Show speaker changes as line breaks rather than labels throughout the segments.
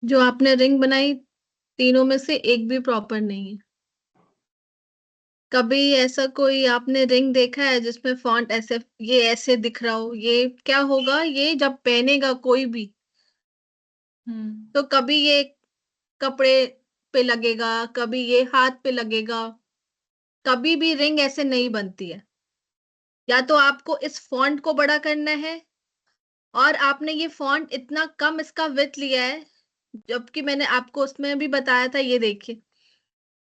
जो आपने रिंग बनाई, तीनों में से एक भी प्रॉपर नहीं है। कभी ऐसा कोई आपने रिंग देखा है जिसमें फॉन्ट ऐसे, ये ऐसे दिख रहा हो? ये क्या होगा, ये जब पहनेगा कोई भी,
हम्म।
तो कभी ये कपड़े पे लगेगा, कभी ये हाथ पे लगेगा। कभी भी रिंग ऐसे नहीं बनती है। या तो आपको इस फॉन्ट को बड़ा करना है, और आपने ये फॉन्ट इतना कम इसका विड्थ लिया है, जबकि मैंने आपको उसमें भी बताया था, ये देखिए,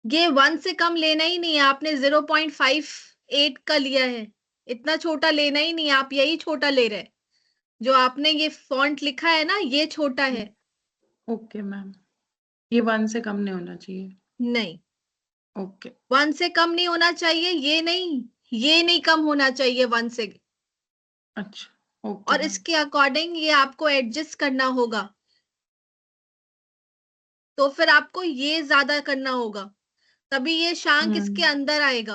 ये 1 से कम लेना ही नहीं है आपने, 0.58 का लिया है। इतना छोटा लेना ही नहीं है, आप यही छोटा ले रहे हैं। जो आपने ये फॉन्ट लिखा है ना, ये छोटा है।
ओके मैम, ये 1 से कम नहीं होना चाहिए।
नहीं,
ओके।
1 से कम नहीं होना चाहिए, ये नहीं, ये नहीं कम होना चाहिए 1 से।
अच्छा, ओके
और
मैम।
इसके अकॉर्डिंग ये आपको एडजस्ट करना होगा। तो फिर आपको ये ज्यादा करना होगा, तभी ये शांक इसके
हम्म।
अंदर आएगा।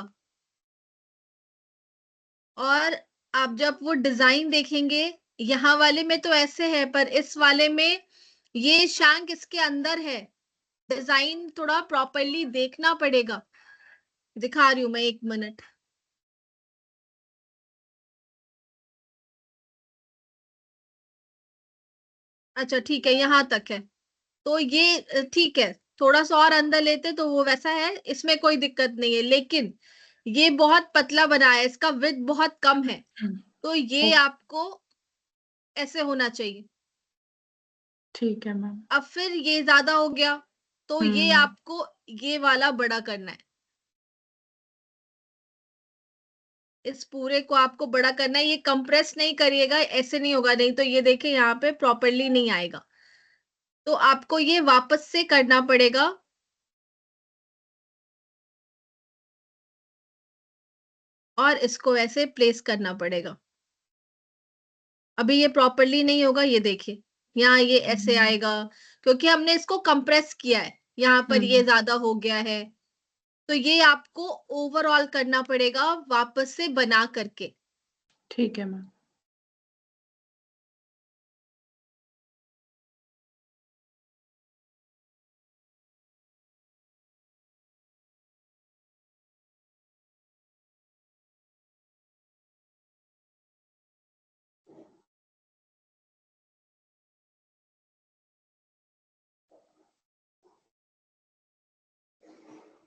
और आप जब वो डिजाइन देखेंगे, यहाँ वाले में तो ऐसे है, पर इस वाले में ये शांक इसके अंदर है। डिजाइन थोड़ा प्रॉपरली देखना पड़ेगा। दिखा रही हूं मैं, 1 मिनट। अच्छा ठीक है, यहाँ तक है। तो ये ठीक है। थोड़ा सा और अंदर लेते तो वो वैसा है, इसमें कोई दिक्कत नहीं है, लेकिन ये बहुत पतला बना है, इसका विड्थ बहुत कम है। तो ये
ओके।
आपको ऐसे होना चाहिए।
ठीक है मैम।
अब फिर ये ज्यादा हो गया, तो ये
हम्म।
आपको ये वाला बड़ा करना है। इस पूरे को आपको बड़ा करना है। ये कंप्रेस नहीं करिएगा, ऐसे नहीं होगा, नहीं तो ये देखिए यहाँ पे प्रॉपरली नहीं आएगा। तो आपको ये वापस से करना पड़ेगा, और इसको ऐसे प्लेस करना पड़ेगा। अभी ये प्रॉपरली नहीं होगा, ये देखिए, यहाँ ये ऐसे
हम्म।
आएगा, क्योंकि हमने इसको कंप्रेस किया है। यहाँ पर ये
हम्म।
ज्यादा हो गया है। तो ये आपको ओवरऑल करना पड़ेगा, वापस से बना करके।
ठीक है मैम।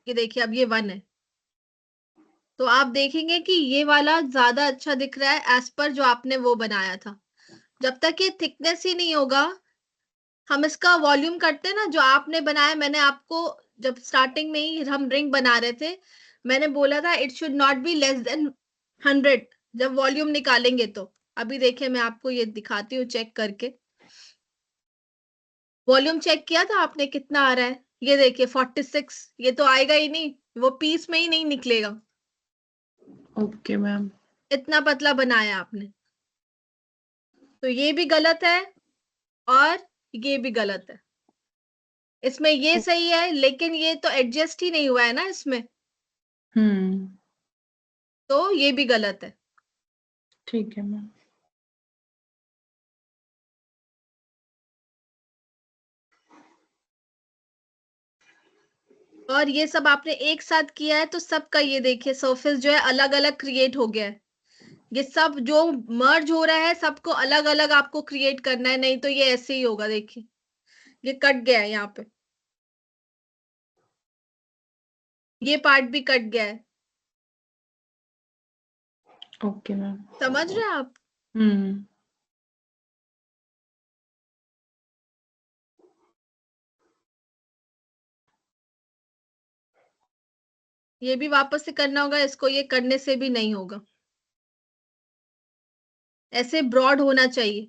ये देखिए, अब ये 1 है। तो आप देखेंगे कि ये वाला ज्यादा अच्छा दिख रहा है एज पर जो आपने वो बनाया था। जब तक ये थिकनेस ही नहीं होगा, हम इसका वॉल्यूम करते हैं ना, जो आपने बनाया, मैंने आपको जब स्टार्टिंग में ही हम रिंग बना रहे थे, मैंने बोला था it should not be less than 100, जब वॉल्यूम निकालेंगे तो। अभी देखिए, मैं आपको ये दिखाती हूँ चेक करके। वॉल्यूम चेक किया था आपने कितना आ रहा है? ये देखिए 46। ये तो आएगा ही नहीं, वो पीस में ही नहीं निकलेगा।
Okay ma'am.
इतना पतला बनाया आपने। तो ये भी गलत है, और ये भी गलत है। इसमें ये सही है, लेकिन ये तो एडजस्ट ही नहीं हुआ है ना इसमें।
हम्म।
तो ये भी गलत है।
ठीक है मैम।
और ये सब आपने एक साथ किया है, तो सबका ये देखिए सरफेस जो है अलग अलग क्रिएट हो गया है। ये सब जो मर्ज हो रहा है, सबको अलग अलग आपको क्रिएट करना है, नहीं तो ये ऐसे ही होगा। देखिए, ये कट गया है यहाँ पे, ये पार्ट भी कट गया है।
Okay ma'am.
समझ रहे हैं आप?
हम्म।
ये भी वापस से करना होगा इसको, ये करने से भी नहीं होगा। ऐसे ब्रॉड होना चाहिए,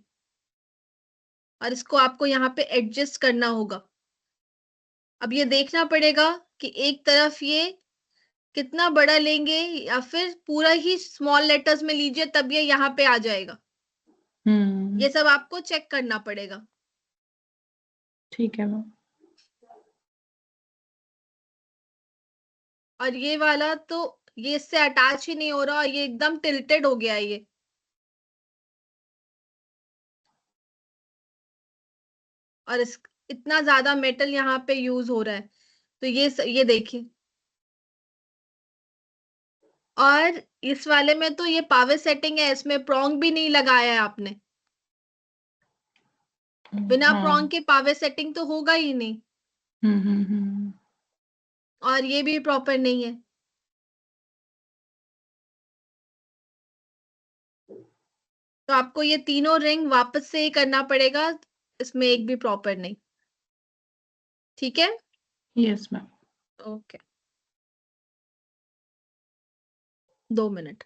और इसको आपको यहाँ पे एडजस्ट करना होगा। अब ये देखना पड़ेगा कि एक तरफ ये कितना बड़ा लेंगे, या फिर पूरा ही स्मॉल लेटर्स में लीजिए, तब ये यहाँ पे आ जाएगा।
हम्म।
ये सब आपको चेक करना पड़ेगा।
ठीक है मैम।
और ये वाला तो, ये इससे अटैच ही नहीं हो रहा, ये एकदम टिल्टेड हो गया है ये। और इतना ज्यादा मेटल यहाँ पे यूज हो रहा है। तो ये देखिए। और इस वाले में तो ये पावर सेटिंग है, इसमें प्रोंग भी नहीं लगाया है आपने। बिना प्रोंग
हाँ।
के पावर सेटिंग तो होगा ही नहीं।
हम्म।
और ये भी प्रॉपर नहीं है। तो आपको ये तीनों रिंग वापस से ही करना पड़ेगा, इसमें एक भी प्रॉपर नहीं। ठीक है।
Yes ma'am.
Okay. 2 minute.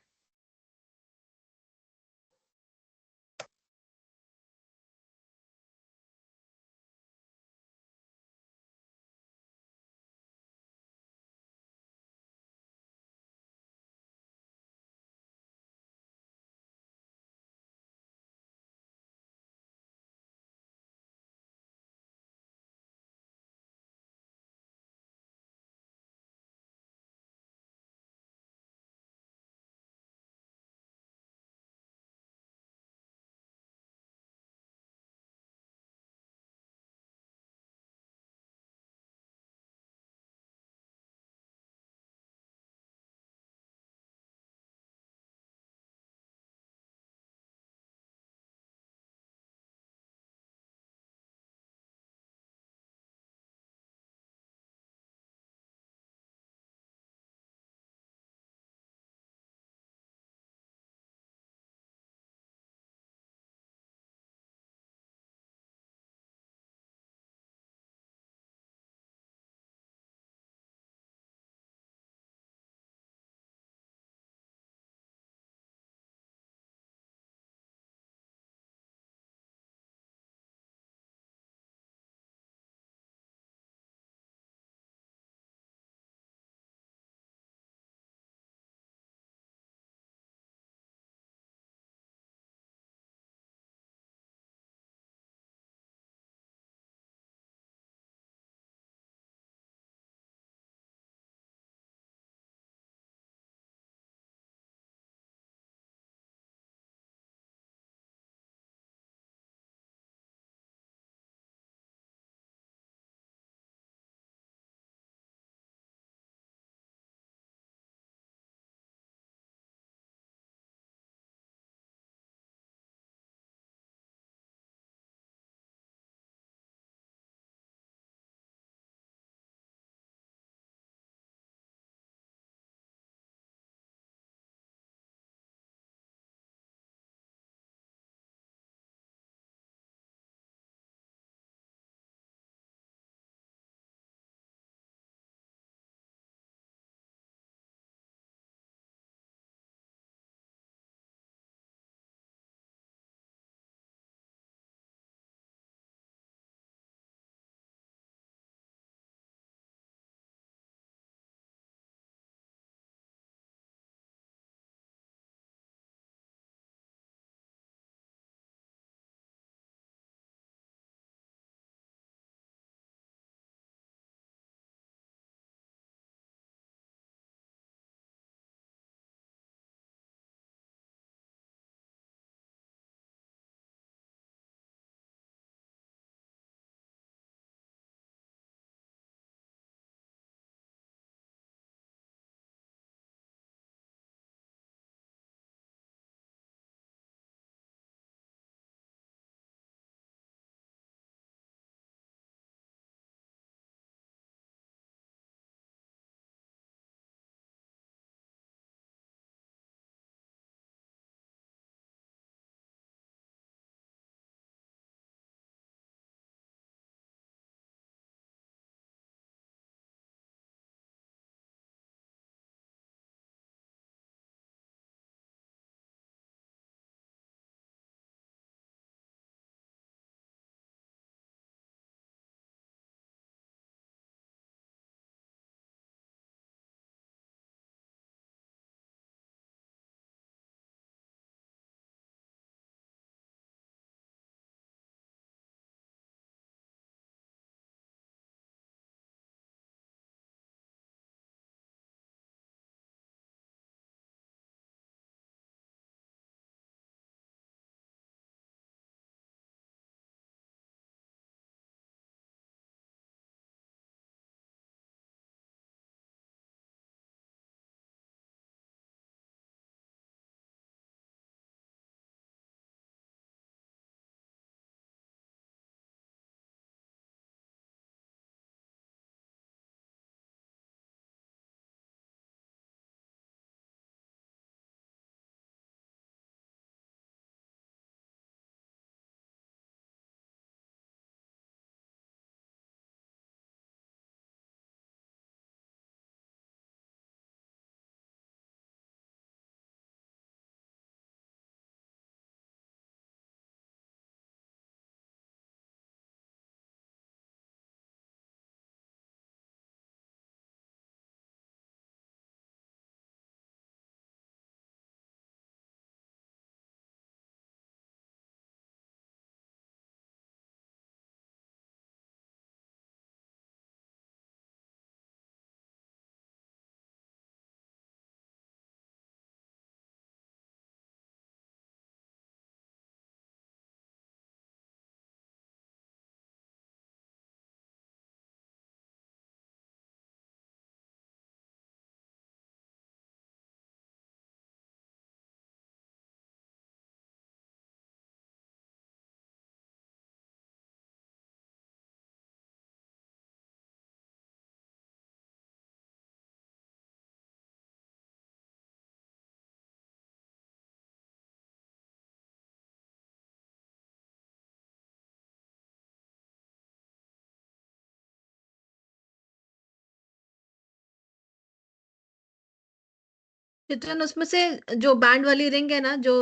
Kitchen उसमें से जो बैंड वाली रिंग है ना, जो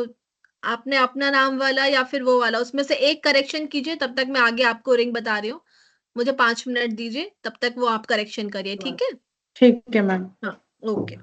आपने अपना नाम वाला या फिर वो वाला, उसमें से एक करेक्शन कीजिए, तब तक मैं आगे आपको रिंग बता रही हूँ। मुझे 5 मिनट दीजिए, तब तक वो आप करेक्शन करिए, ठीक है?
ठीक है मैम।
हाँ, ओके।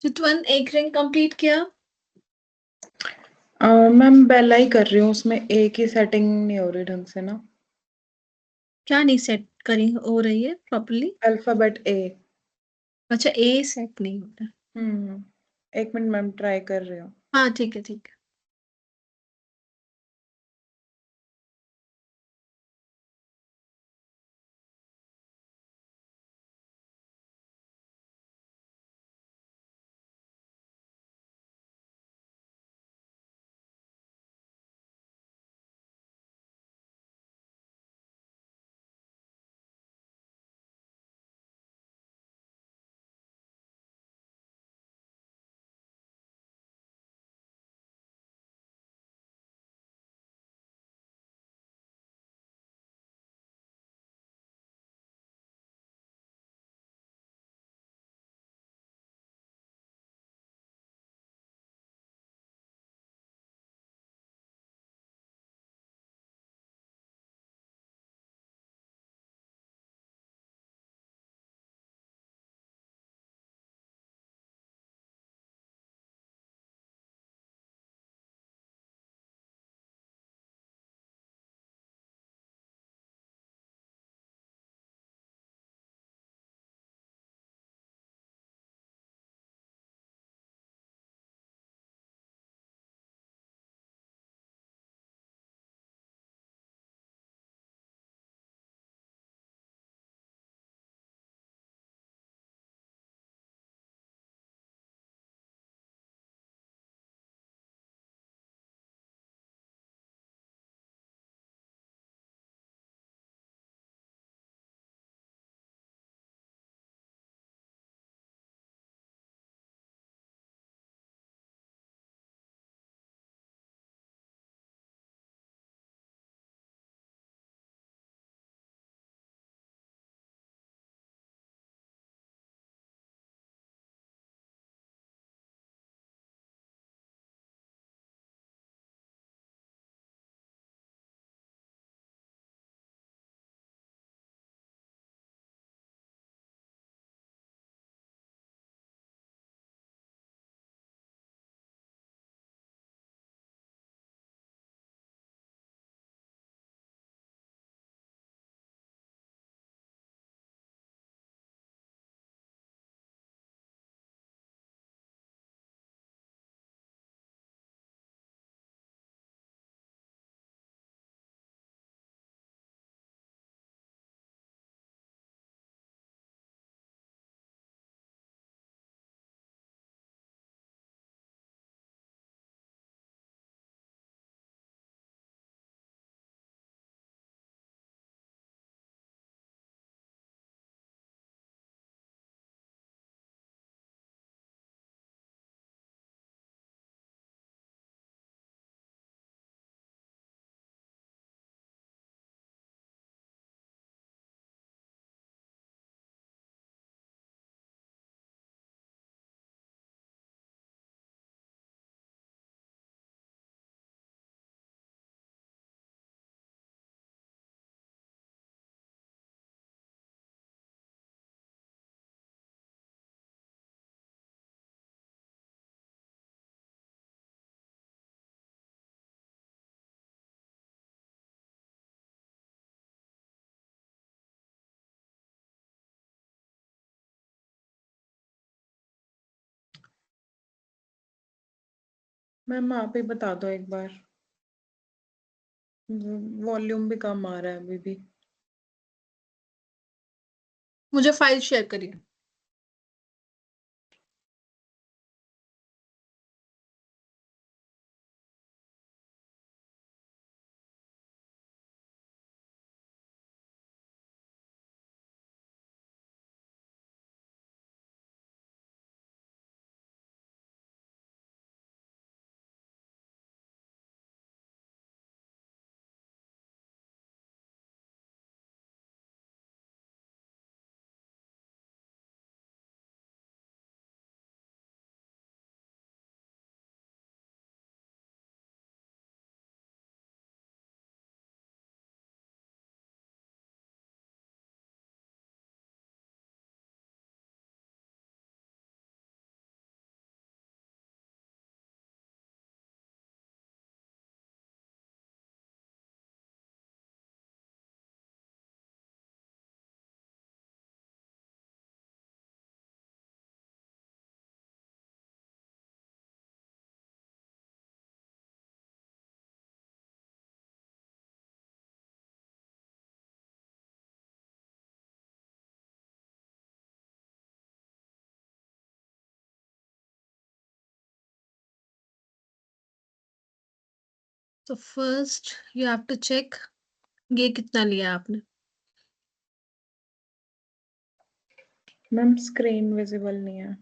चितवन एक रिंग कंप्लीट किया।
मैम बेला ही कर रही हूँ, उसमें एक ही सेटिंग नहीं हो रही ढंग से ना।
क्या नहीं सेट करी हो रही है प्रॉपरली?
अल्फाबेट ए।
अच्छा, ए सेट नहीं हो रहा।
हम्म। एक मिनट मैम, ट्राई कर रही हूँ।
हाँ ठीक है ठीक है।
मैम आप ही बता दो एक बार, वॉल्यूम भी कम आ रहा है अभी भी।
मुझे फाइल शेयर करिए। So first you have to check ये कितना लिया आपने.
मैम स्क्रीन विजिबल नहीं है.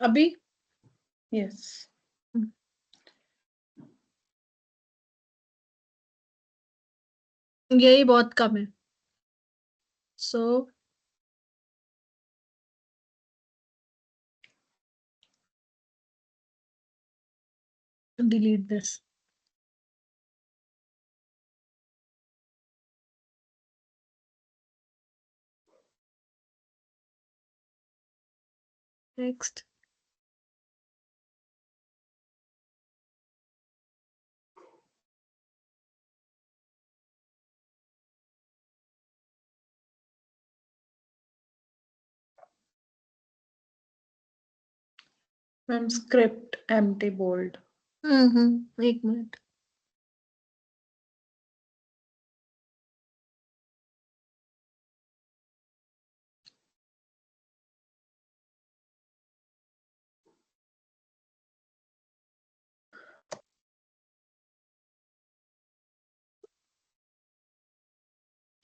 अभी
यस.
यही बहुत कम है. So delete this. Next.
Ma'am script empty bold.
एक minute.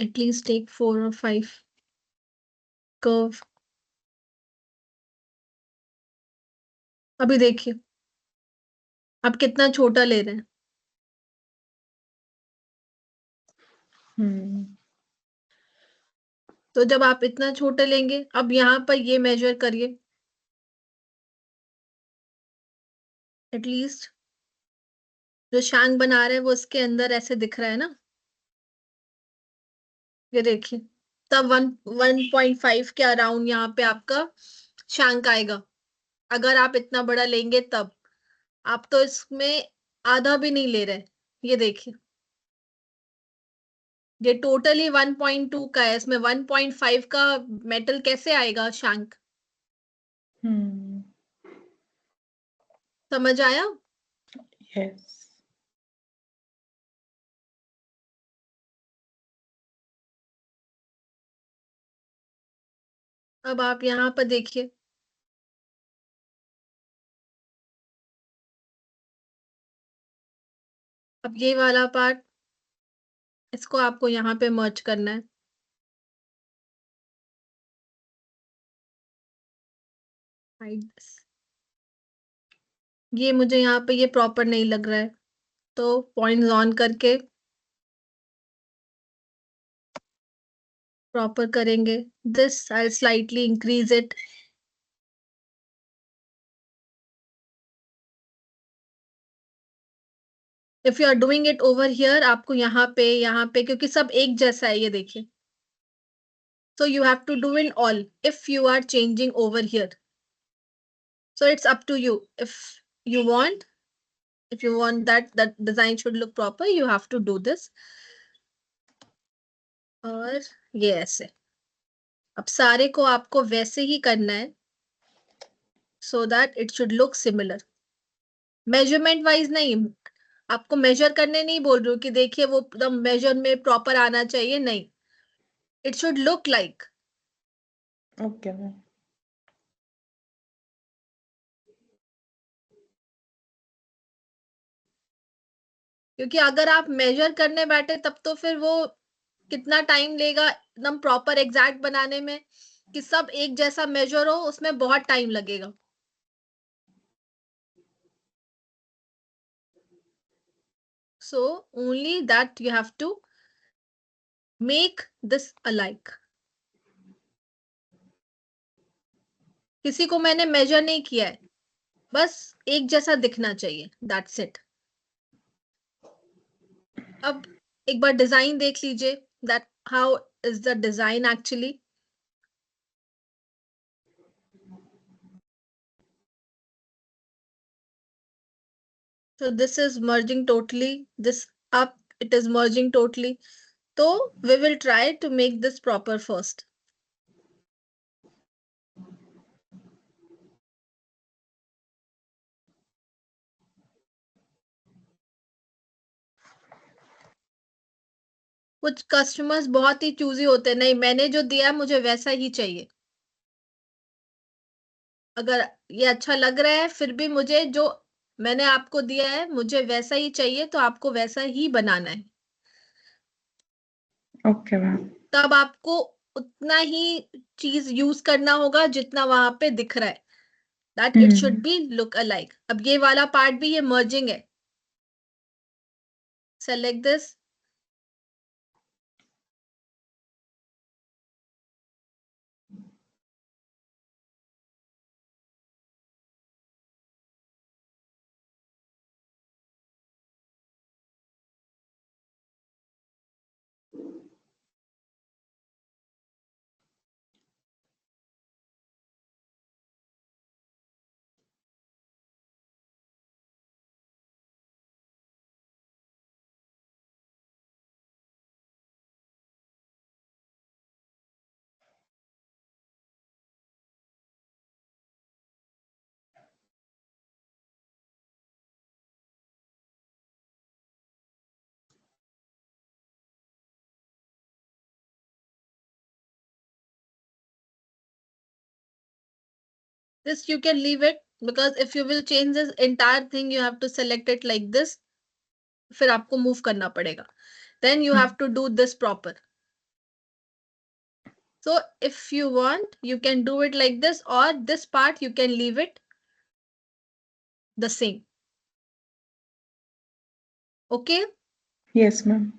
At least take 4 or 5 curve. अभी देखिए आप कितना छोटा ले रहे हैं. तो जब आप इतना छोटे लेंगे, अब यहाँ पर ये मेजर करिए. एटलीस्ट जो शांग बना रहे हैं वो इसके अंदर ऐसे दिख रहा है ना. ये देखिए तब 1.5 के अराउंड यहाँ पे आपका शांक आएगा. अगर आप इतना बड़ा लेंगे तब. आप तो इसमें आधा भी नहीं ले रहे. ये देखिए ये टोटली 1.2 का है. इसमें 1.5 का मेटल कैसे आएगा शांक. समझ आया.
यस.
अब आप यहाँ पर देखिए अब ये वाला पार्ट इसको आपको यहाँ पे मर्ज करना है. ये मुझे यहाँ पे ये प्रॉपर नहीं लग रहा है तो पॉइंट्स ऑन करके प्रॉपर करेंगे. This I slightly increase it. If you are doing it over here आपको यहाँ पे क्योंकि सब एक जैसा है. ये देखिए so you have to do in all if you are changing over here. So it's up to you. You want if you want that design should look proper you have to do this. और ये ऐसे अब सारे को आपको वैसे ही करना है so that it should look similar. Measurement wise नहीं. आपको मेजर करने नहीं बोल रही हूँ कि देखिए वो एकदम मेजर में प्रॉपर आना चाहिए. नहीं. It should look like.
Okay ma'am.
क्योंकि अगर आप मेजर करने बैठे तब तो फिर वो कितना टाइम लेगा एकदम प्रॉपर एग्जैक्ट बनाने में. कि सब एक जैसा मेजर हो उसमें बहुत टाइम लगेगा. So only that you have to make this alike. किसी को मैंने मेजर नहीं किया है. बस एक जैसा दिखना चाहिए. That's it. अब एक बार डिजाइन देख लीजिए that how is the design actually. So this is merging totally. This up it is merging totally. So we will try to make this proper first. कुछ कस्टमर्स बहुत ही चूजी होते हैं. नहीं मैंने जो दिया मुझे वैसा ही चाहिए. अगर ये अच्छा लग रहा है फिर भी मुझे जो मैंने आपको दिया है, मुझे वैसा ही चाहिए, तो आपको वैसा ही बनाना है।
Okay ma'am.
तब आपको उतना ही चीज यूज करना होगा जितना वहां पे दिख रहा है, that it should be look alike. अब ये वाला पार्ट भी ये मर्जिंग है। Select this, this you can leave it, because if you will change this entire thing you have to select it like this, फिर आपको मूव करना पड़ेगा, then you have to do this proper. So if you want you can do it like this, or this part you can leave it the same. Okay,
Yes ma'am.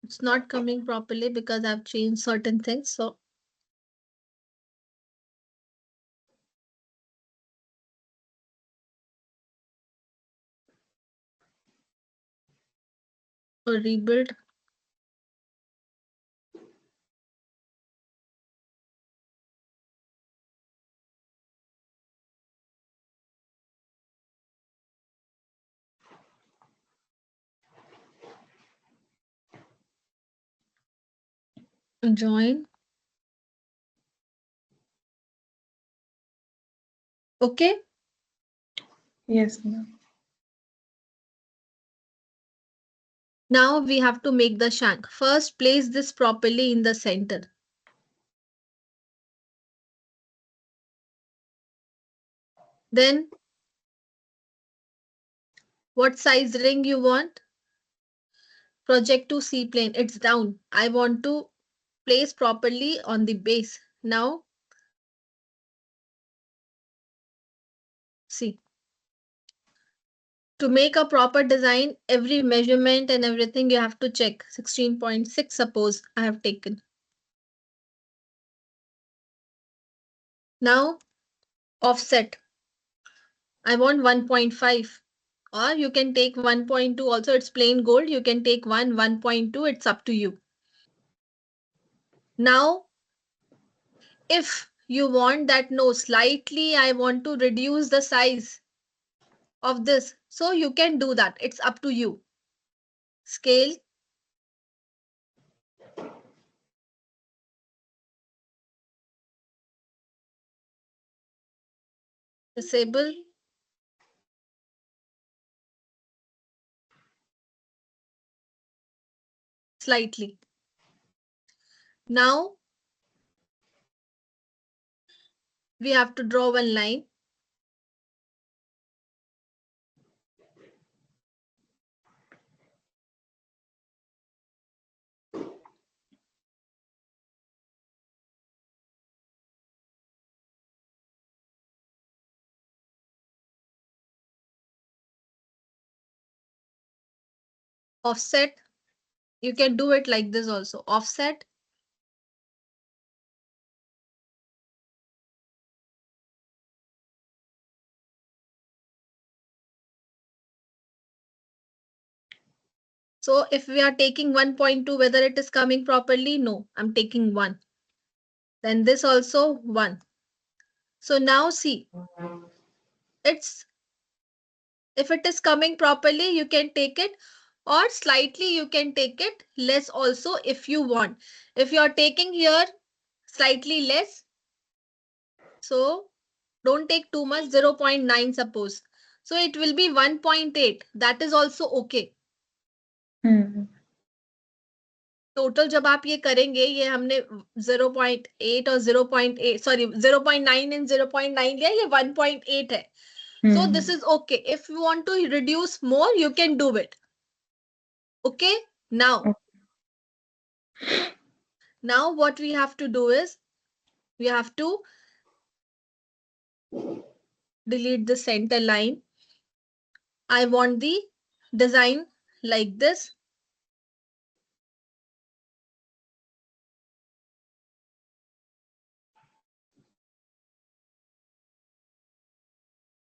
it's not coming properly because I've changed certain things, so rebuild. Join. Okay,
Yes ma'am.
now we have to make the shank. First place this properly in the center. Then what size ring you want? Project to C plane, it's down. I want to place properly on the base. Now see, to make a proper design, every measurement and everything you have to check. 16.6 suppose I have taken. Now offset, I want 1.5, or you can take 1.2 also, it's plain gold. You can take 1.2, it's up to you. Now if you want that, no, slightly I want to reduce the size of this, so you can do that, it's up to you. Scale, disable, slightly. Now we have to draw one line. Offset, you can do it like this also. Offset, so if we are taking 1.2, whether it is coming properly, no, I'm taking 1. Then this also 1. So now see, it's If it is coming properly, you can take it, or slightly you can take it less also if you want. If you are taking here slightly less, so don't take too much, 0.9 suppose. So it will be 1.8. That is also okay. Total जब आप ये करेंगे, ये हमने 0.8 और 0.8 sorry 0.9 and 0.9 लिया, ये 1.8 है. So this is okay. If you want to reduce more, you can do it. Okay. Now what we have to do is we have to delete the center line. I want the design like this.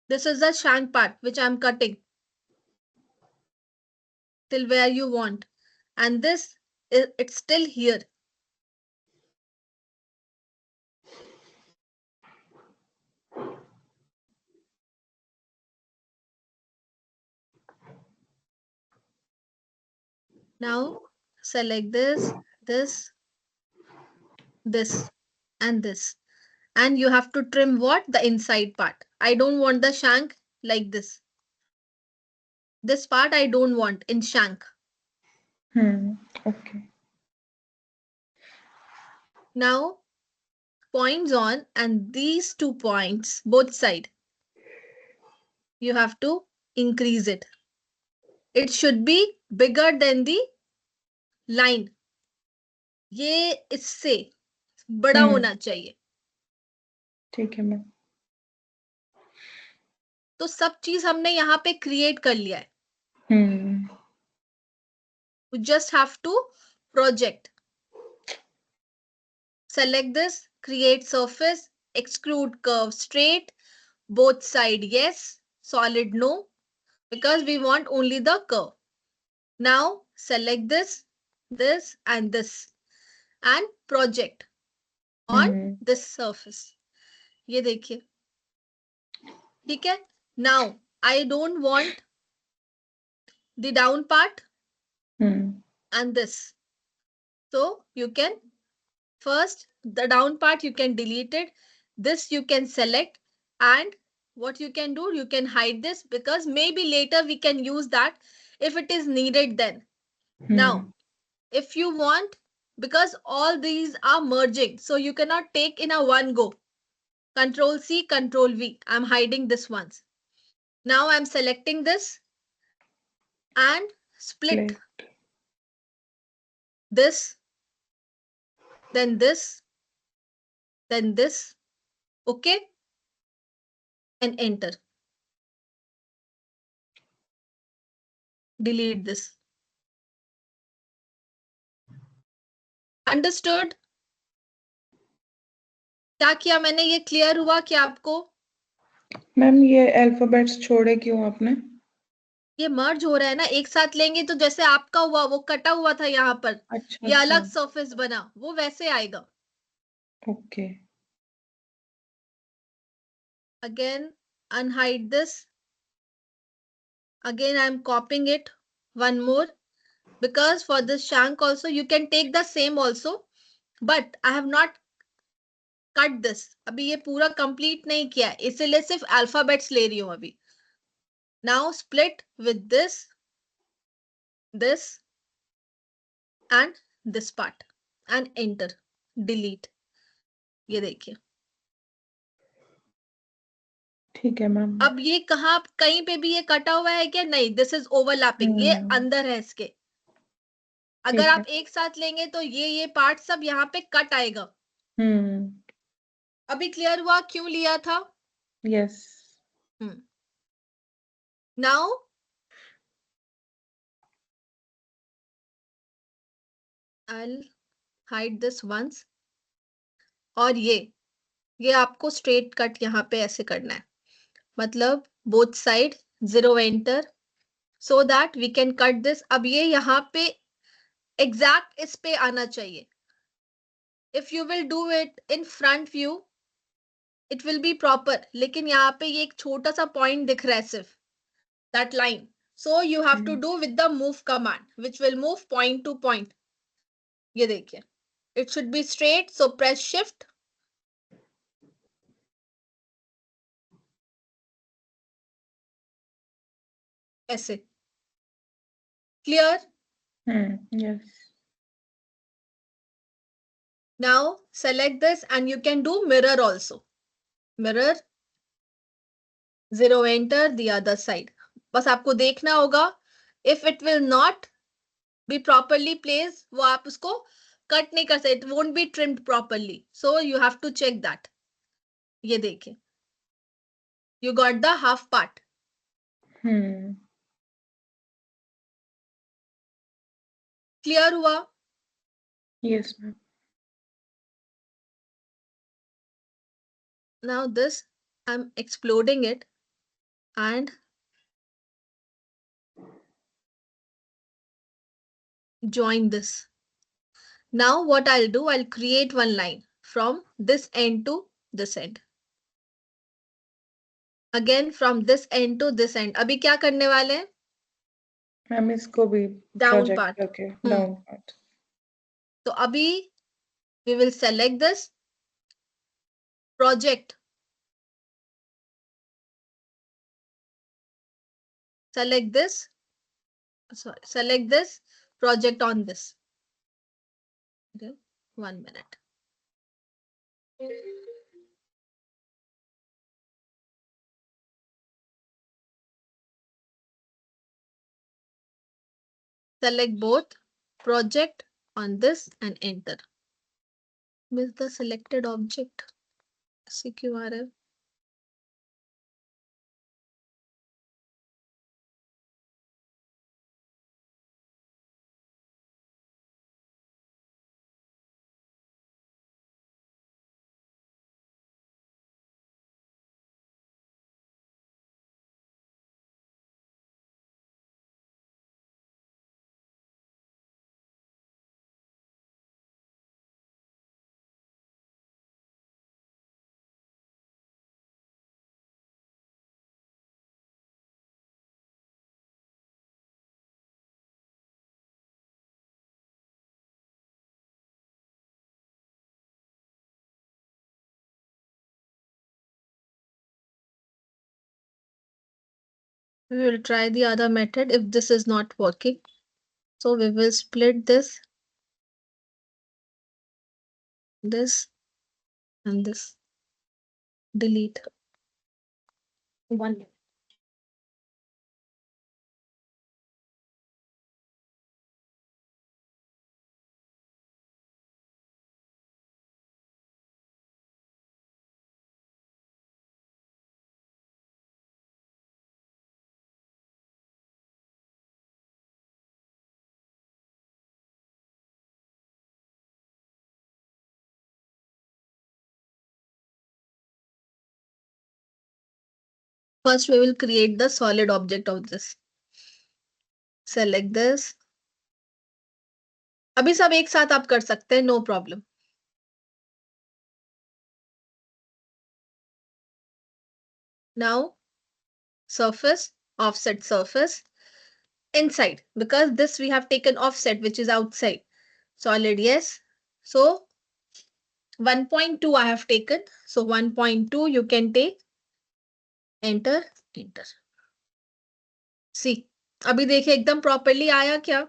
This is the shank part which I'm cutting till where you want, and this is, it's still here. Now select this, this, this, and this. And you have to trim what? The inside part. I don't want the shank like this. This part I don't want in shank.
Okay.
Now points on, and these 2 points, both side, you have to increase it. It should be bigger than the line. ये इससे बड़ा होना चाहिए.
ठीक है ma'am.
तो सब चीज हमने यहाँ पे क्रिएट कर लिया है. We just have to project. Select this, create surface, extrude curve straight, both side yes, solid no, because we want only the curve. Now select this, this and this, and project on this surface. ये देखिए, ठीक है. Now I don't want the down part and this. So you can first, the down part you can delete it. This you can select, and what you can do, you can hide this because maybe later we can use that if it is needed then. Now, if you want, because all these are merging, so you cannot take in a one go. Control C, Control V. I'm hiding this once. Now I'm selecting this and split this, then this, then this. Okay. And enter. Delete this. Understood? क्या किया मैंने, ये clear हुआ क्या आपको?
Ma'am ये alphabets छोड़े क्यों आपने?
ये मर्ज हो रहा है ना, एक साथ लेंगे तो जैसे आपका हुआ, वो कटा हुआ था यहाँ पर.
अच्छा,
ये अलग सरफेस बना, वो वैसे आएगा.
Okay.
Again unhide this. Again I'm copying it one more, because for this shank also you can take the same also, but I have not cut this. अभी ये पूरा complete नहीं किया है, इसलिए सिर्फ alphabets ले रही हूँ अभी. Now split with this, this and this part, and enter. Delete. ये देखिए.
ठीक है मैम.
अब ये कहाँ, कहीं पे भी ये कटा हुआ है क्या? नहीं, दिस इज ओवरलैपिंग. ये अंदर है इसके. अगर आप एक साथ लेंगे तो ये पार्ट सब यहाँ पे कट आएगा. अभी क्लियर हुआ क्यों लिया था?
Yes.
Now I'll hide this once. और ये आपको स्ट्रेट कट यहाँ पे ऐसे करना है, मतलब both side 0 enter, so that we can cut this. अब ये यहाँ पे एग्जैक्ट इस पे आना चाहिए. If you will do it in front view it will be proper, लेकिन यहाँ पे ये एक छोटा सा पॉइंट दिख रहा है सिर्फ, that line. So you have to do with the move command, which will move point to point. ये देखिए, it should be straight, so press shift. ऐसे. Clear?
Yes.
Now select this and you can do mirror also. Mirror, zero enter the other side. बस आपको देखना होगा, if it will not be properly placed, वो आप उसको cut नहीं कर सकते, it won't be trimmed properly. So you have to check that. ये देखिए, you got the half part. Clear हुआ?
Yes, ma'am.
Now this, I'm exploding it and join this. Now what I'll do, I'll create one line from this end to this end. Again from this end to this end. अभी क्या करने वाले हैं?
Ma'am इसको भी
Down
project
part.
करके down part.
तो अभी we will select this project. Select this. Sorry, select this project on this. Okay, 1 minute. Select both project on this and enter. Miss the selected object. CQRF. We will try the other method if this is not working. So we will split this and this. Delete. 1. First, we will create the solid object of this. Select this. अभी सब एक साथ आप कर सकते हैं, no problem. Now, surface, offset surface, inside, because this we have taken offset, which is outside. Solid, yes. So 1.2 I have taken. So 1.2 you can take. Enter, enter. See, अभी देखिए एकदम properly आया क्या?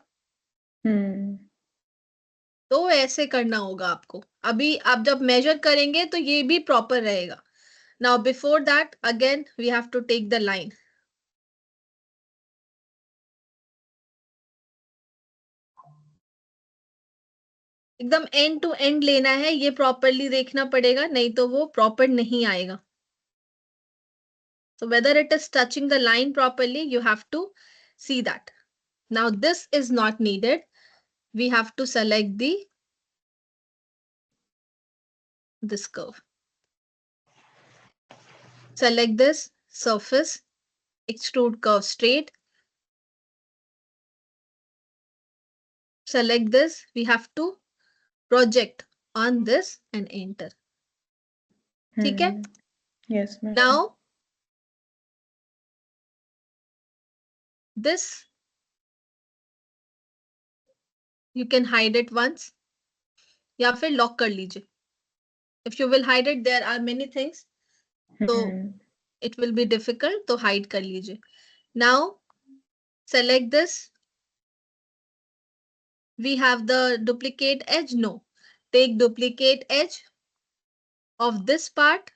तो ऐसे करना होगा आपको. अभी आप जब measure करेंगे तो ये भी proper रहेगा. Now before that, again we have to take the line. एकदम end to end लेना है, ये properly देखना पड़ेगा, नहीं तो वो proper नहीं आएगा. So whether it is touching the line properly, you have to see that. Now this is not needed. We have to select this curve. Select this surface, extrude curve straight. Select this, we have to project on this and enter. ठीक है?
Yes, ma'am.
Now this you can hide it once, या फिर lock कर लीजिए. If you will hide it, there are many things, so it will be difficult, तो hide कर लीजिए. Now select this. We have the duplicate edge. No, take duplicate edge of this part.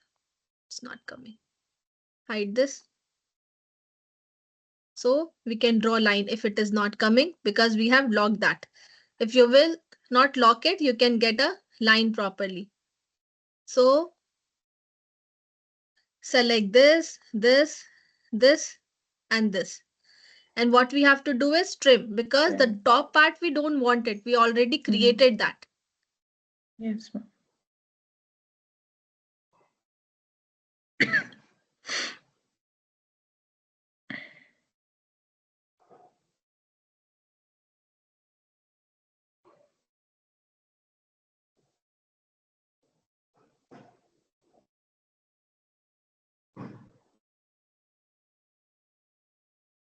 It's not coming. Hide this. So we can draw line if it is not coming, because we have locked that. If you will not lock it, you can get a line properly. So select this, this, this, and this. And what we have to do is trim, because the top part we don't want it. We already created that.
Yes, ma'am.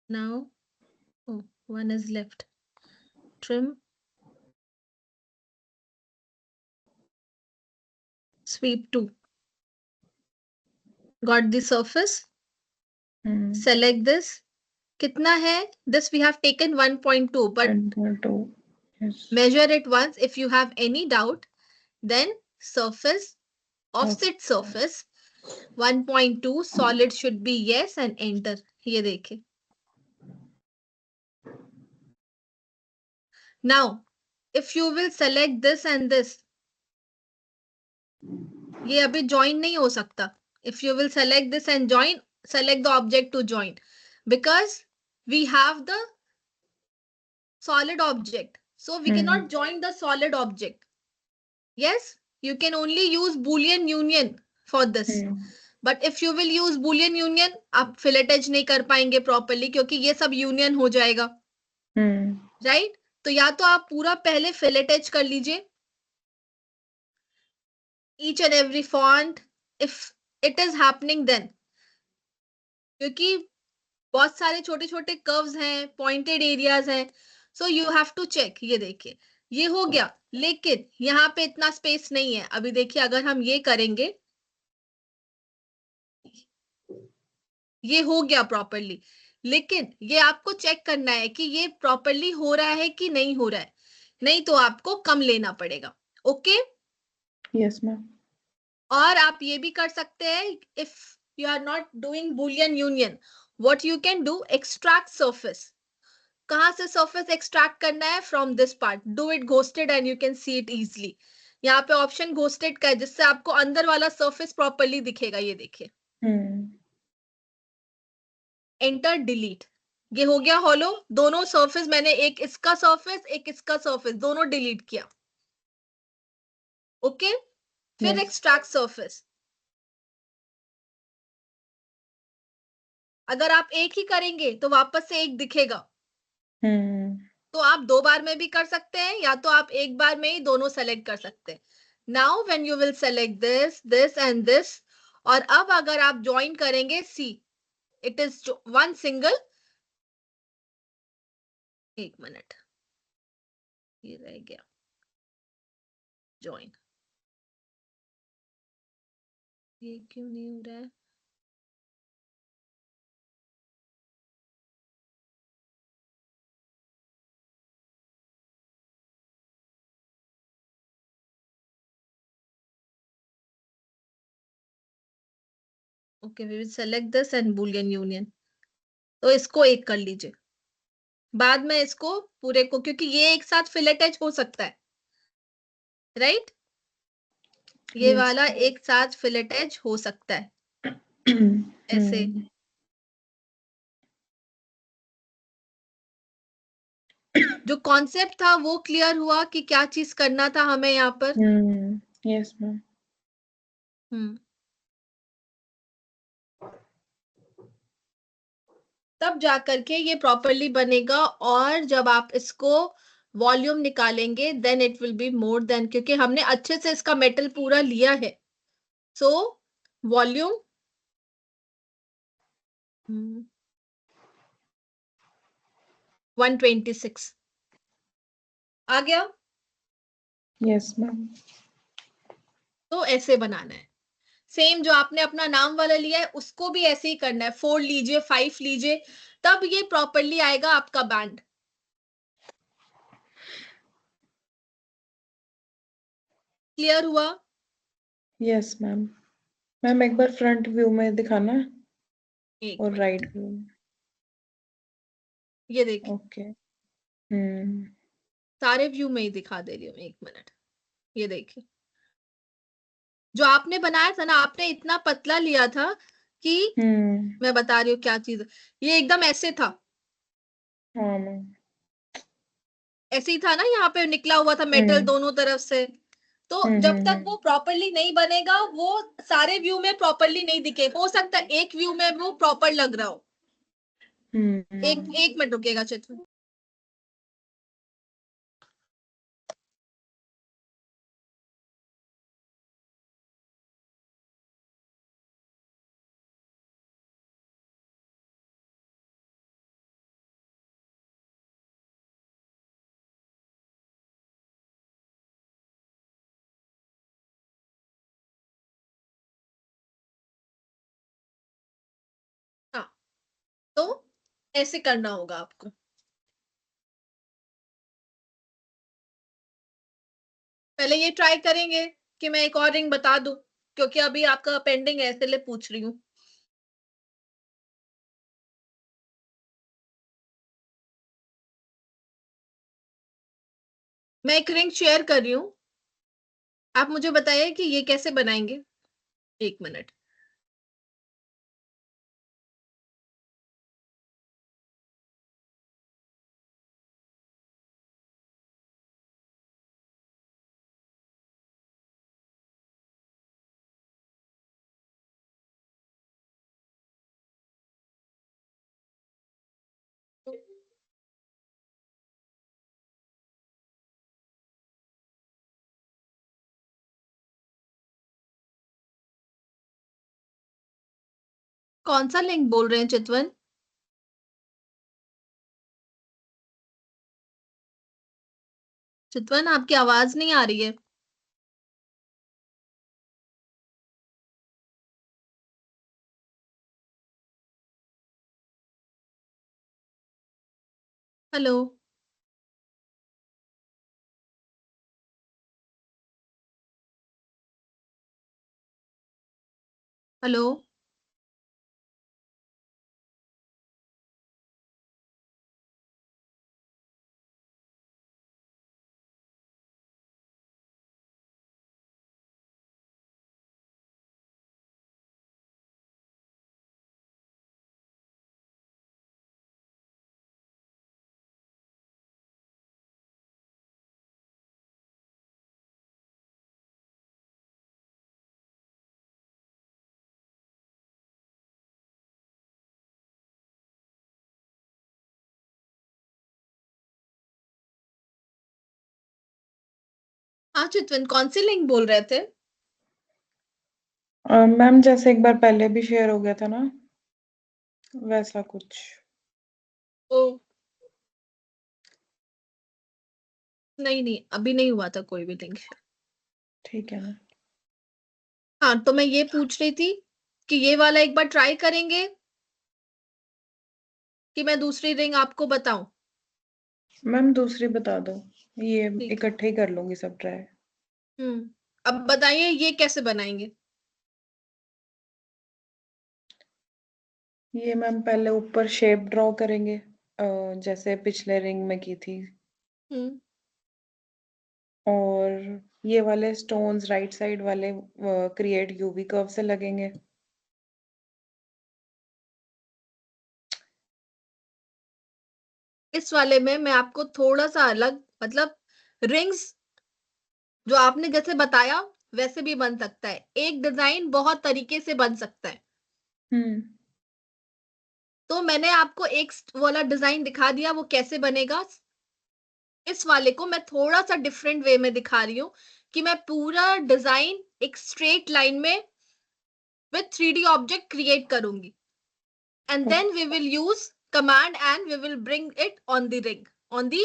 Now, oh, one is left. Trim. Sweep 2. Got the surface. Select this. Kitna hai? This we have taken 1.2, but
1.2. Yes.
measure it once. If you have any doubt, then surface, offset surface 1.2, solid should be yes, and enter. ये देखिए. Now, if you will select this and this, ये अभी join नहीं हो सकता. If you will select this and join, select the object to join, because we have the solid object. So we cannot join the solid object. Yes, you can only use Boolean union for this. But if you will use Boolean union, आप fillet edge नहीं कर पाएंगे properly, क्योंकि ये सब union हो जाएगा. Right? तो या तो आप पूरा पहले fillet edge कर लीजिए. Each and every font, if it is happening then. क्योंकि बहुत सारे छोटे छोटे कर्व्स हैं, पॉइंटेड एरियाज हैं, so you have to check. ये देखिए, ये हो गया, लेकिन यहाँ पे इतना स्पेस नहीं है. अभी देखिए, अगर हम ये करेंगे, ये हो गया प्रॉपरली, लेकिन ये आपको चेक करना है कि ये प्रॉपरली हो रहा है कि नहीं हो रहा है. नहीं तो आपको कम लेना पड़ेगा. ओके?
Yes ma'am.
और आप ये भी कर सकते हैं, if you are not doing boolean union, what you can do, extract surface. कहां से सरफेस एक्सट्रैक्ट करना है? From this part. Do it ghosted and you can see it easily. यहाँ पे ऑप्शन घोस्टेड का है, जिससे आपको अंदर वाला सरफेस प्रॉपरली दिखेगा. ये देखिए, एंटर डिलीट. ये हो गया हॉलो. दोनों सरफेस मैंने, एक इसका सरफेस, एक इसका सरफेस, दोनों डिलीट किया. ओके? फिर एक्सट्रैक्ट सरफेस. अगर आप एक ही करेंगे तो वापस से एक दिखेगा. तो आप 2 बार में भी कर सकते हैं, या तो आप एक बार में ही दोनों सेलेक्ट कर सकते हैं. Now when you will select this, this and this, और अब अगर आप ज्वाइन करेंगे, see it is one single. एक मिनट, ये रह गया ज्वाइन. ये क्यों नहीं हो रहा है? Okay, we will select this and boolean union. तो इसको एक कर लीजिए, बाद में इसको पूरे को, क्योंकि ये एक साथ फिलेट एज हो सकता है. राइट? ये वाला एक साथ फिलेट एज हो सकता है. ऐसे. जो कॉन्सेप्ट था वो क्लियर हुआ कि क्या चीज करना था हमें यहाँ पर?
Yes ma'am.
तब जाकर के ये प्रॉपरली बनेगा. और जब आप इसको वॉल्यूम निकालेंगे, then it will be more than, क्योंकि हमने अच्छे से इसका मेटल पूरा लिया है. सो वॉल्यूम 126 आ गया।
Yes ma'am.
तो ऐसे बनाना है। सेम जो आपने अपना नाम वाला लिया है उसको भी ऐसे ही करना है, 4 लीजिए, 5 लीजिए, तब ये प्रॉपरली आएगा आपका बैंड। क्लियर हुआ?
Yes ma'am. मैम एक बार फ्रंट व्यू में दिखाना
एक
और
मिनट,
राइट व्यू में।
ये देखिए,
ओके। हम्म।
सारे व्यू में ही दिखा दे रही हूँ, एक मिनट। ये देखिए, जो आपने बनाया था ना, आपने इतना पतला लिया था कि, मैं बता रही हूँ क्या चीज, ये एकदम ऐसे था,
हाँ मैम।
ऐसे ही था ना, यहाँ पे निकला हुआ था मेटल
हम्म
दोनों तरफ से। तो जब तक
हम्म।
वो प्रॉपरली नहीं बनेगा, वो सारे व्यू में प्रॉपरली नहीं दिखे। हो सकता है एक व्यू में वो प्रॉपर लग रहा हो। एक
हम्म।
एक मिनट रुकेगा चित्र। हाँ, तो ऐसे करना होगा आपको। पहले ये ट्राई करेंगे कि मैं एक और रिंग बता दूं, क्योंकि अभी आपका पेंडिंग है, इसलिए पूछ रही हूँ। मैं एक रिंग शेयर कर रही हूँ, आप मुझे बताइए कि ये कैसे बनाएंगे। एक मिनट। कौन सा लिंक बोल रहे हैं चितवन? चितवन, आपकी आवाज नहीं आ रही है। हेलो? हेलो? हाँ चितवन, कौन सी लिंक बोल रहे थे?
मैम जैसे एक बार पहले भी शेयर हो गया था ना, वैसा कुछ।
ओ, नहीं नहीं, अभी नहीं हुआ था कोई भी लिंक।
ठीक है ना।
हाँ, तो मैं ये पूछ रही थी कि ये वाला एक बार ट्राई करेंगे, कि मैं दूसरी रिंग आपको बताऊं?
मैम दूसरी बता दो, ये
ठीक है।
इकट्ठे ही कर लूंगी सब ट्राई।
अब बताइए ये कैसे बनाएंगे।
ये मैम पहले ऊपर शेप ड्रॉ करेंगे, जैसे पिछले रिंग में की थी।
हम्म
और ये वाले स्टोन्स राइट साइड वाले क्रिएट यूवी कर्व से लगेंगे।
इस वाले में मैं आपको थोड़ा सा अलग, मतलब रिंग्स जो आपने जैसे बताया वैसे भी बन सकता है, एक डिजाइन बहुत तरीके से बन सकता है।
हम्म।
तो मैंने आपको एक वाला डिजाइन दिखा दिया, वो कैसे बनेगा। इस वाले को मैं थोड़ा सा डिफरेंट वे में दिखा रही हूँ, कि मैं पूरा डिजाइन एक स्ट्रेट लाइन में विथ 3D ऑब्जेक्ट क्रिएट करूंगी, and then we will use command and we will bring it on the ring, on the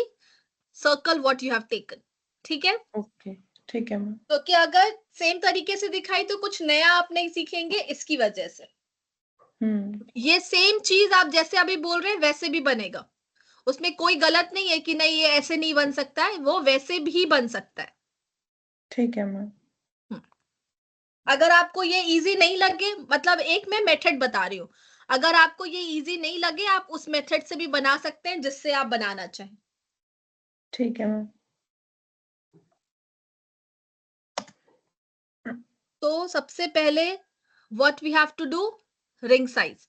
circle what you have taken. ठीक है?
ओके, ठीक है मैम।
तो क्या अगर सेम तरीके से दिखाई तो कुछ नया आप नहीं सीखेंगे इसकी वजह से। ये सेम चीज आप जैसे अभी बोल रहे हैं वैसे भी बनेगा, उसमें कोई गलत नहीं है कि नहीं ये ऐसे नहीं बन सकता है, वो वैसे भी बन सकता है।
ठीक है मैम।
अगर आपको ये इजी नहीं लगे, मतलब एक मैं मेथड बता रही हूँ, अगर आपको ये इजी नहीं लगे आप उस मेथड से भी बना सकते हैं जिससे आप बनाना चाहें।
ठीक है मैम।
तो सबसे पहले what we have to do, ring size.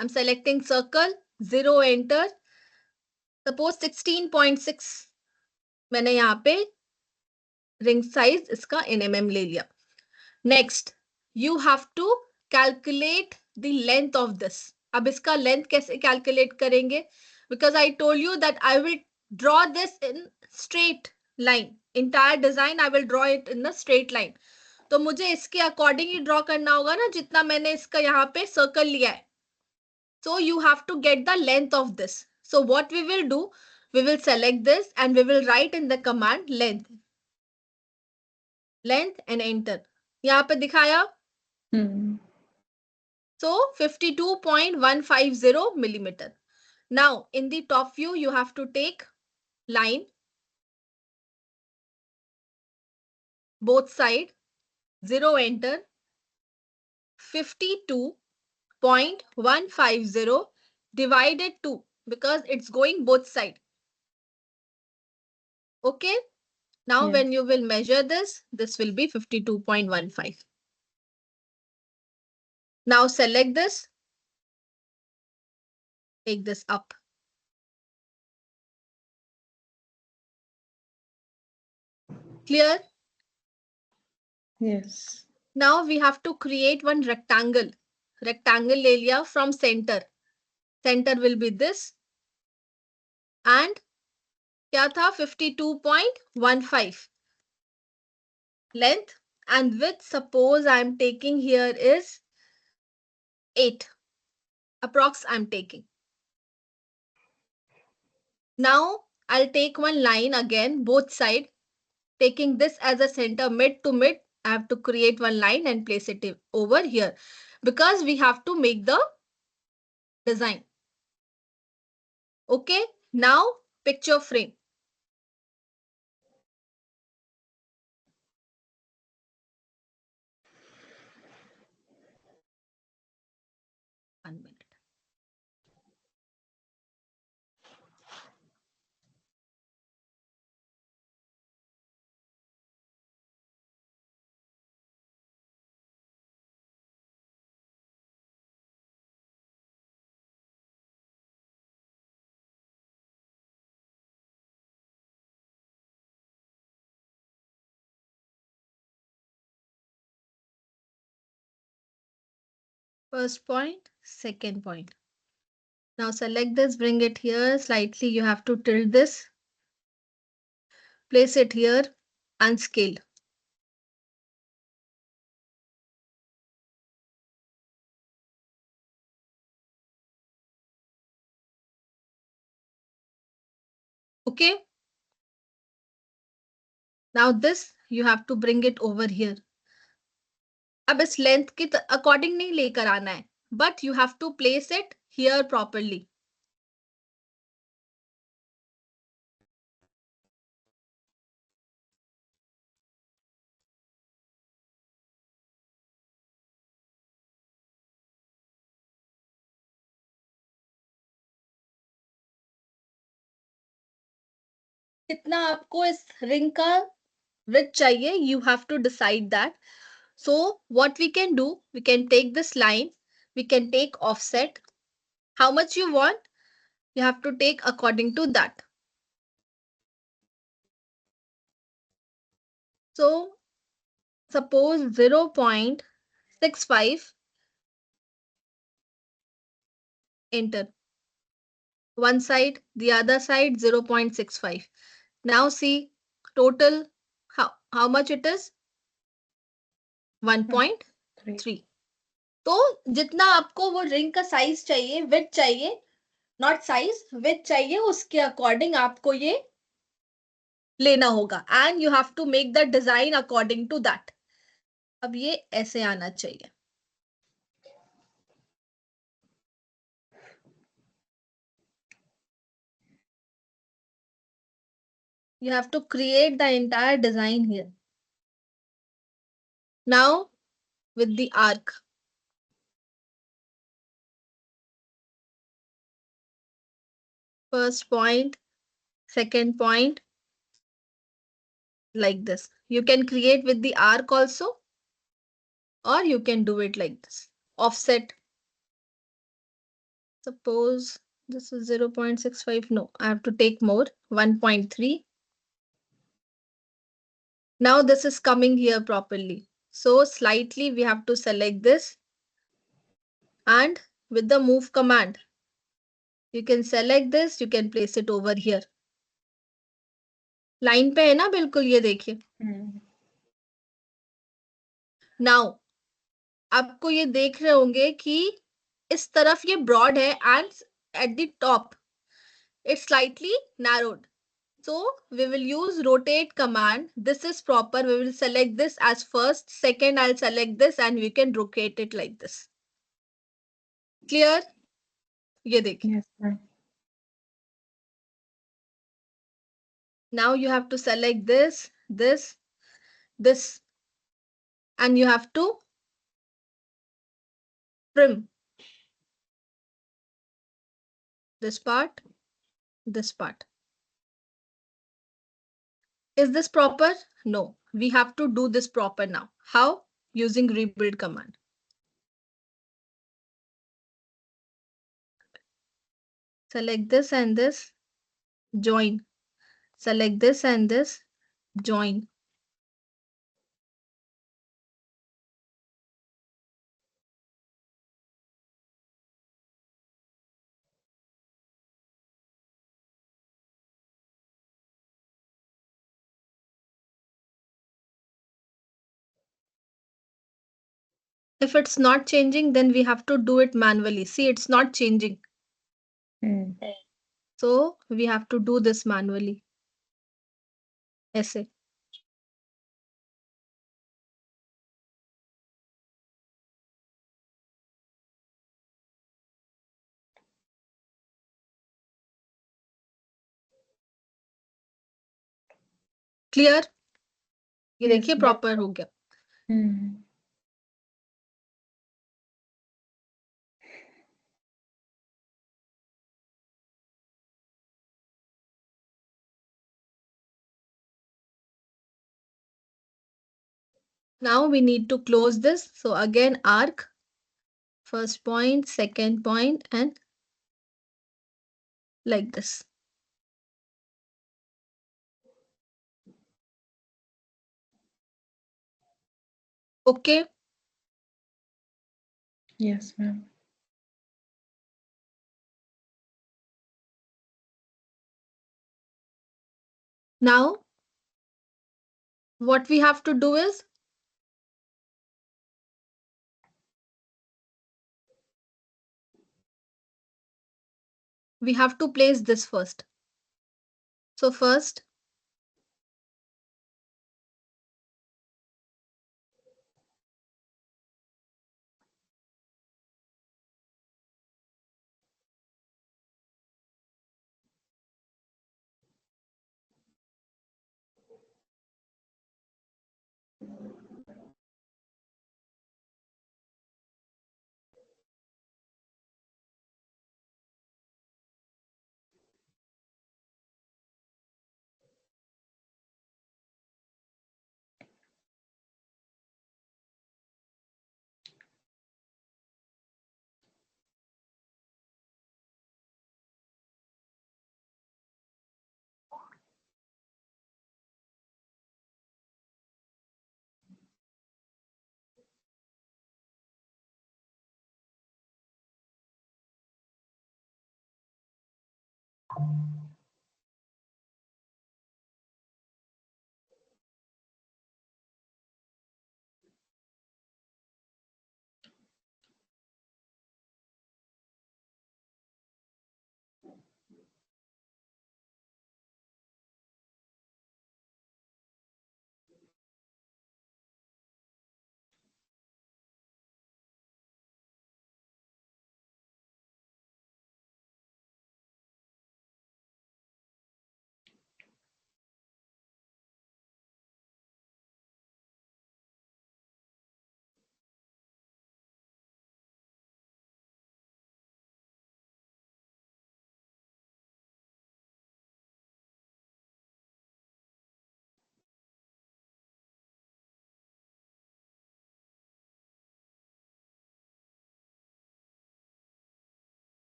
I'm selecting circle, 0 enter, suppose 16.6 मैंने यहाँ पे ring size इसका in mm ले लिया। Next, you have to calculate the length of this. अब इसका length कैसे calculate करेंगे? Because I told you that I will draw this in straight line. Entire design I will draw it in a straight line. तो मुझे इसके according ही draw करना होगा ना, जितना मैंने इसका यहाँ पे सर्कल लिया है। So you have to get the length of this. So what we will do, we will select this and we will write in the command length, length and enter. यहाँ पे दिखाया। So 52.150 millimeter. Now in the top view you have to take line both side, 0 enter, 52.150 divided 2 because it's going both side. Okay, now
Yes.
when you will measure this will be 52.15. Now select this, take this up. Clear?
Yes.
Now we have to create one rectangle. Rectangle ले लिया from center. Center will be this. And क्या था 52.15 length, and width suppose I am taking here is 8 approx I am taking. Now I'll take one line again both side, taking this as a center, mid to mid. I have to create one line and place it over here because we have to make the design. Okay, now picture frame. One minute. First point, second point. Now select this, bring it here slightly. You have to tilt this, place it here and scale. Okay. Now this you have to bring it over here. अब इस length के according नहीं लेकर आना है, but you have to place it here properly. कितना आपको इस रिंग का width चाहिए, you have to decide that. So what we can do, we can take this line, we can take offset. How much you want, you have to take according to that. So suppose 0.65, enter. One side, the other side 0.65. Now see total how much it is, 1.3. तो जितना आपको वो ring का size चाहिए, width चाहिए, not size, with चाहिए, उसके according आपको ये लेना होगा, and you have to make the design according to that. अब ये ऐसे आना चाहिए। You have to create the entire design here. Now with the arc. First point, second point, like this. You can create with the arc also, or you can do it like this. Offset. Suppose this is 0.65. No, I have to take more. 1.3. Now this is coming here properly. So slightly we have to select this, and with the move command, you can select this, you can place it over here. Line पे है ना बिल्कुल, ये देखिए। Now आपको ये देख रहे होंगे कि इस तरफ ये ब्रॉड है, and at the top it's slightly narrowed. So we will use rotate command. This is proper. We will select this as first. Second, I'll select this and we can rotate it like this. Clear? ये देखिए.
Yes, ma'am.
Now you have to select this, this, and you have to trim this part, this part. Is this proper? No. We have to do this proper now. How? Using rebuild command. Select this and this, join. Select this and this, join. If it's not changing, then we have to do it manually. See, it's not changing. So we have to do this manually. ऐसे. Clear? ये
Yes,
देखिए
ma'am.
Proper हो गया. Now we need to close this. So again, arc, first point, second point, and like this. Okay.
Yes, ma'am.
Now what we have to do is we have to place this first. So first,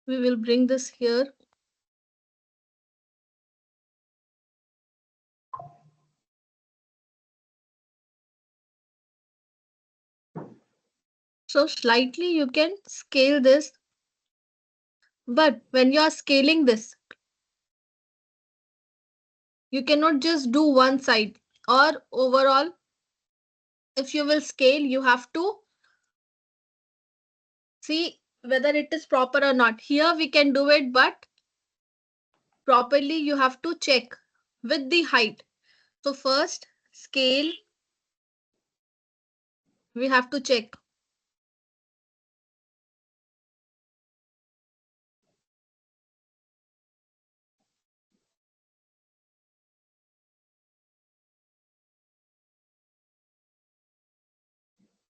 We will bring this here. So slightly you can scale this, but when you are scaling this, you cannot just do one side, or overall, if you will scale, you have to see whether it is proper or not. Here we can do it, but properly you have to check with the height. So first scale, we have to check.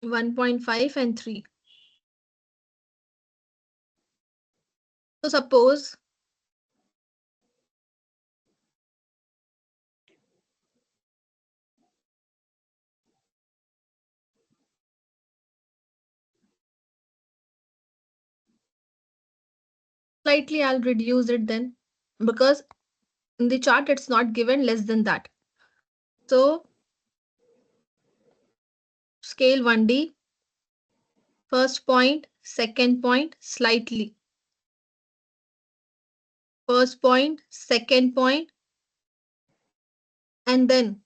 — 1.5 and 3. So suppose slightly I'll reduce it then, because in the chart it's not given less than that. So scale 1D, first point, second point, slightly. First point, second point, and then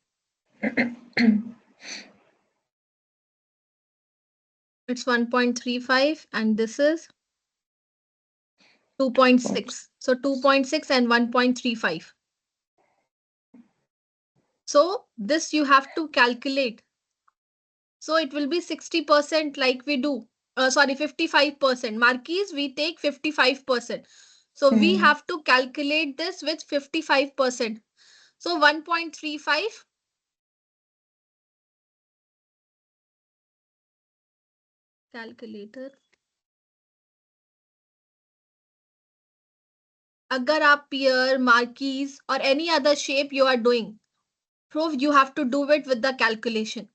it's 1.35 and this is 2.6. So 2.6 and 1.35. So this you have to calculate. So it will be 60% like we do. Sorry, 55%. Marquise, we take 55%. So we have to calculate this with 55%. So 1.35. Calculator. अगर आप pier, marquise or any other shape you are doing, proof you have to do it with the calculation.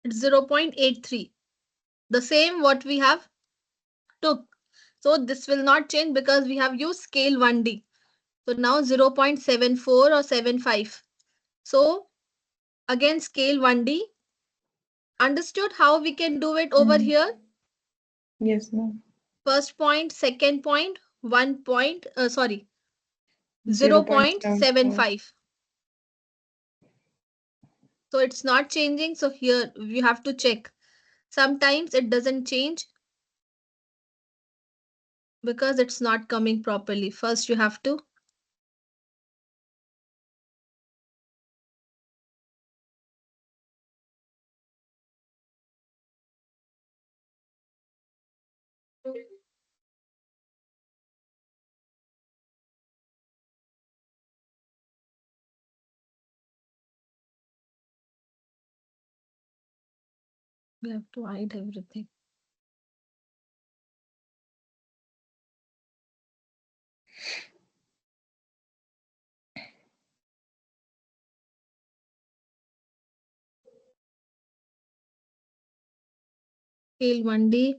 It's 0.83. The same what we have took. So this will not change because we have used scale 1D. So now 0.74 or 75. So again scale 1D. Understood how we can do it over here?
Yes, ma'am.
First point, second point, 1 point, sorry,
0.74.
0.75. So it's not changing. So here we have to check. Sometimes it doesn't change because it's not coming properly. First you have to we have to hide everything. Scale 1D.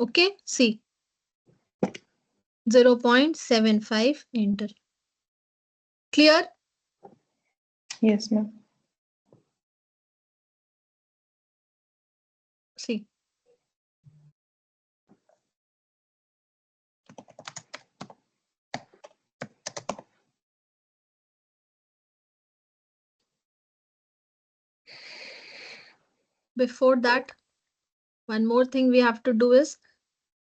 Okay, see. 0.75, enter. Clear?
Yes, ma'am.
See. Before that, one more thing we have to do is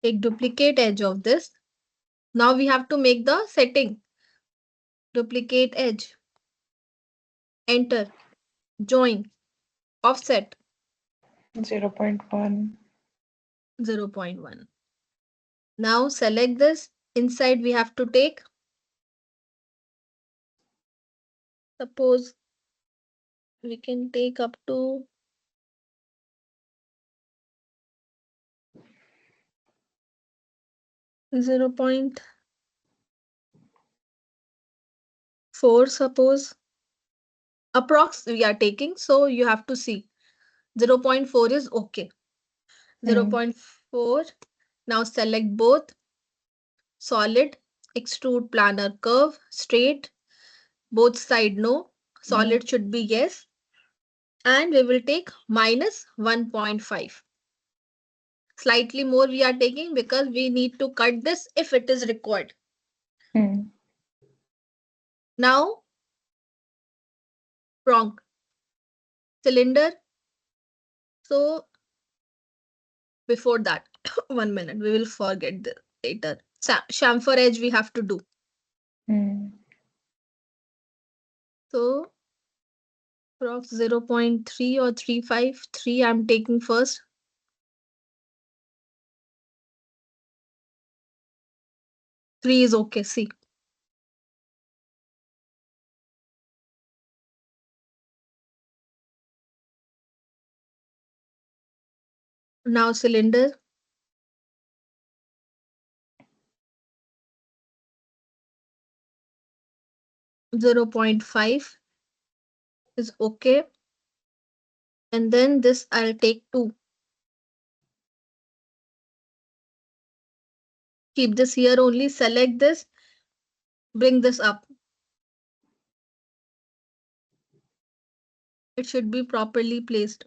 take duplicate edge of this. Now we have to make the setting. Duplicate edge. Enter. Join. Offset
0.1.
0.1. Now select this. Inside we have to take, suppose we can take up to 0.4, suppose. Approx we are taking, so you have to see. 0.4 is okay. 0.4. Now select both. Solid, extrude planar curve, straight, both side no. Solid should be yes. And we will take minus 1.5. Slightly more we are taking because we need to cut this if it is required. Now, prong, cylinder. So before that, 1 minute, we will forget this later. Chamfer edge we have to do. So prox 0.3 or 3.5. 3 I'm taking first. 3 is okay, see. Now cylinder. 0.5 is okay. And then this I'll take 2. Keep this here only, select this, bring this up. It should be properly placed.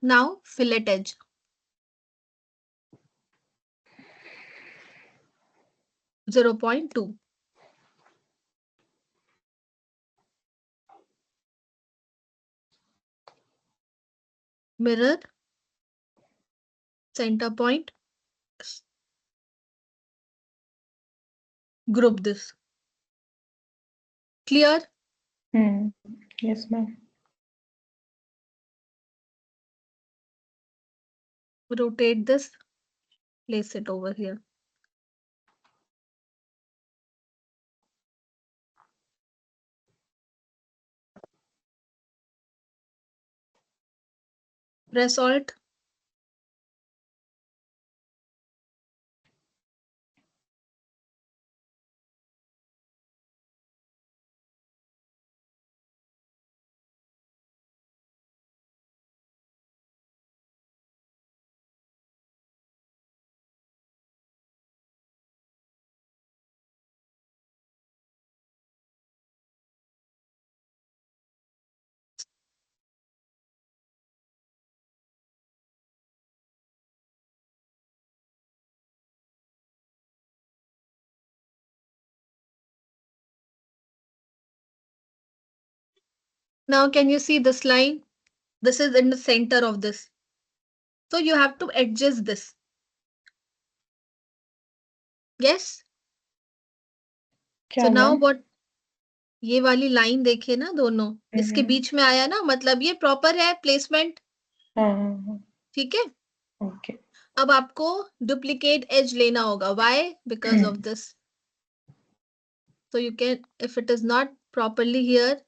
Now fillet edge. 0.2. Mirror, center point, group this. Clear?
Yes, ma'am.
Rotate this, place it over here. Press Alt. Now can you see this line? This is in the center of this. So you have to adjust this. Yes? So now what? ये वाली line देखिए ना दोनों, इसके बीच में आया ना, मतलब ये प्रॉपर है प्लेसमेंट. ठीक है?
ओके.
अब आपको डुप्लीकेट एज लेना होगा. Why? Because of this. So you can, if it is not properly here,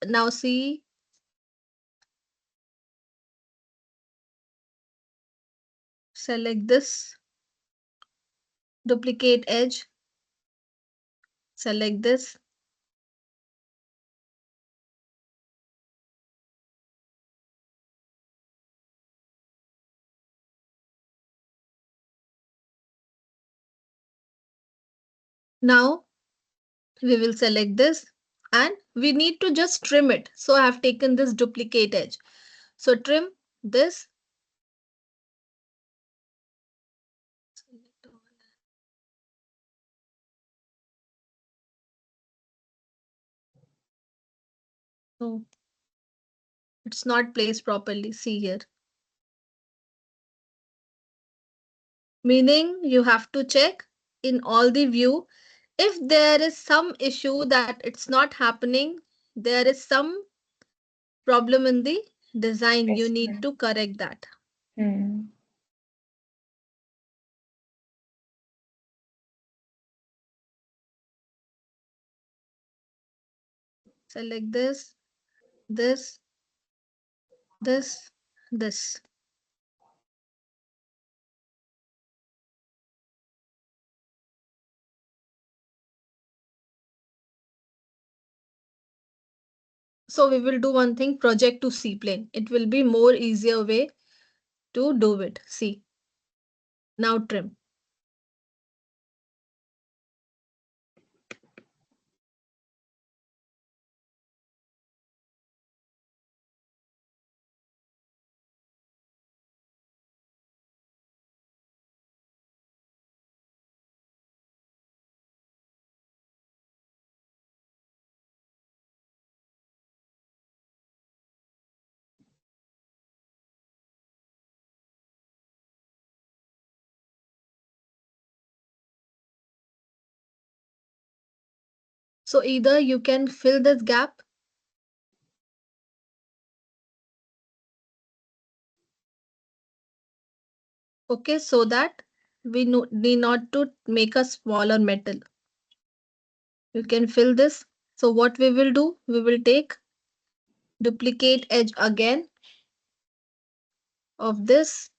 now see. Select this. Duplicate edge. Select this. Now we will select this and we need to just trim it. So I have taken this duplicate edge. So trim this. No, it's not placed properly. See here. Meaning you have to check in all the view. If there is some issue that it's not happening, there is some problem in the design, you
Yes,
need
ma'am.
to correct that. Select this, this, this, this. So we will do one thing, project to C plane. It will be more easier way to do it. See, now trim. So either you can fill this gap. Okay, so that we need not to make a smaller metal. You can fill this. So what we will do, we will take duplicate edge again of this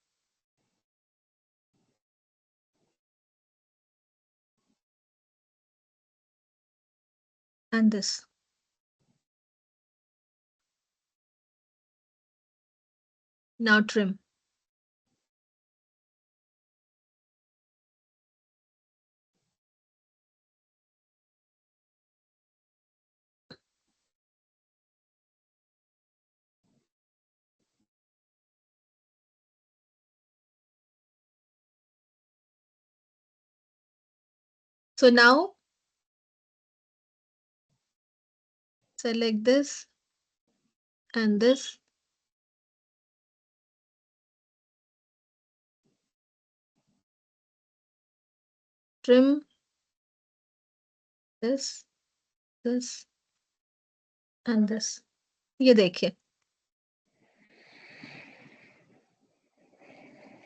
and this. Now trim. So now select this and this. Trim this, this and this. ये देखिए.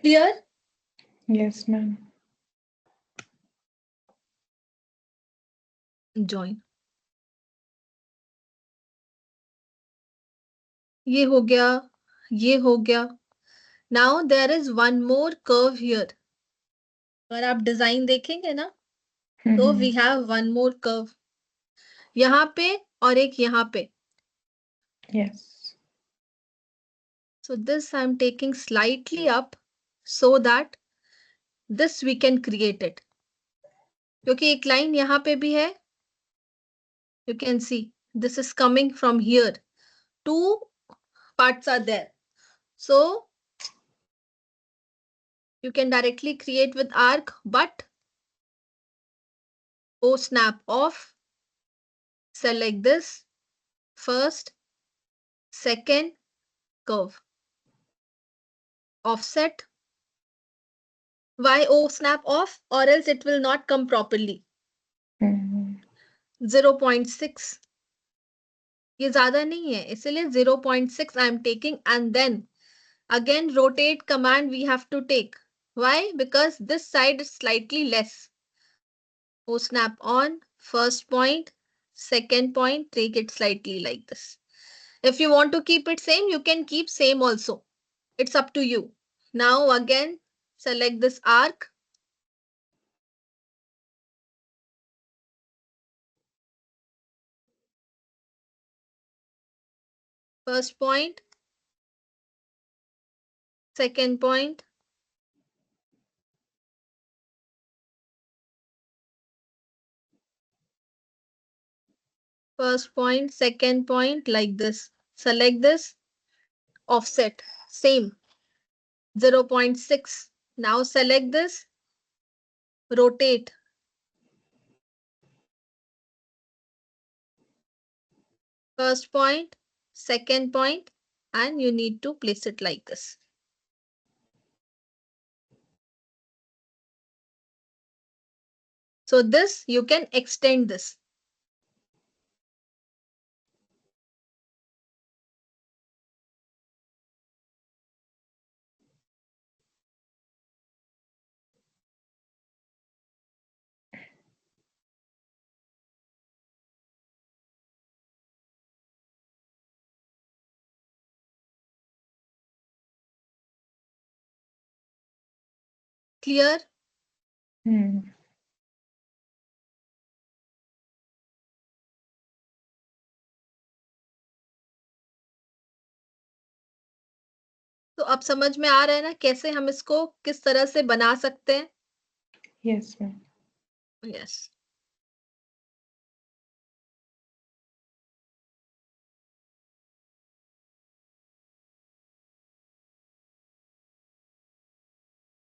Clear?
Yes, ma'am.
Join. ये हो गया, ये हो गया. Now there is one more curve here. अगर आप डिजाइन देखेंगे ना, तो we have one more curve. यहाँ पे और एक यहाँ पे.
Yes.
So this I'm taking slightly up so that this we can create it. क्योंकि एक लाइन यहाँ पे भी है. You can see this is coming from here. Two parts are there. So you can directly create with arc, but snap off. Select this first, second curve. Offset. Why snap off? Or else it will not come properly. 0.6. ये ज्यादा नहीं है, इसलिए 0.6 I am taking, and then again rotate command we have to take. Why? Because this side is slightly less. Snap on, first point, second point, take it slightly like this. If you want to keep it same, you can keep same also. It's up to you. Now again, select this arc. First point, second point, first point, second point, like this. Select this, offset, same, 0.6. Now select this, rotate. First point, second point, and you need to place it like this. So this, you can extend this. Clear? तो अब समझ में आ रहा है ना कैसे हम इसको किस तरह से बना सकते हैं?
Yes, ma'am.
Yes.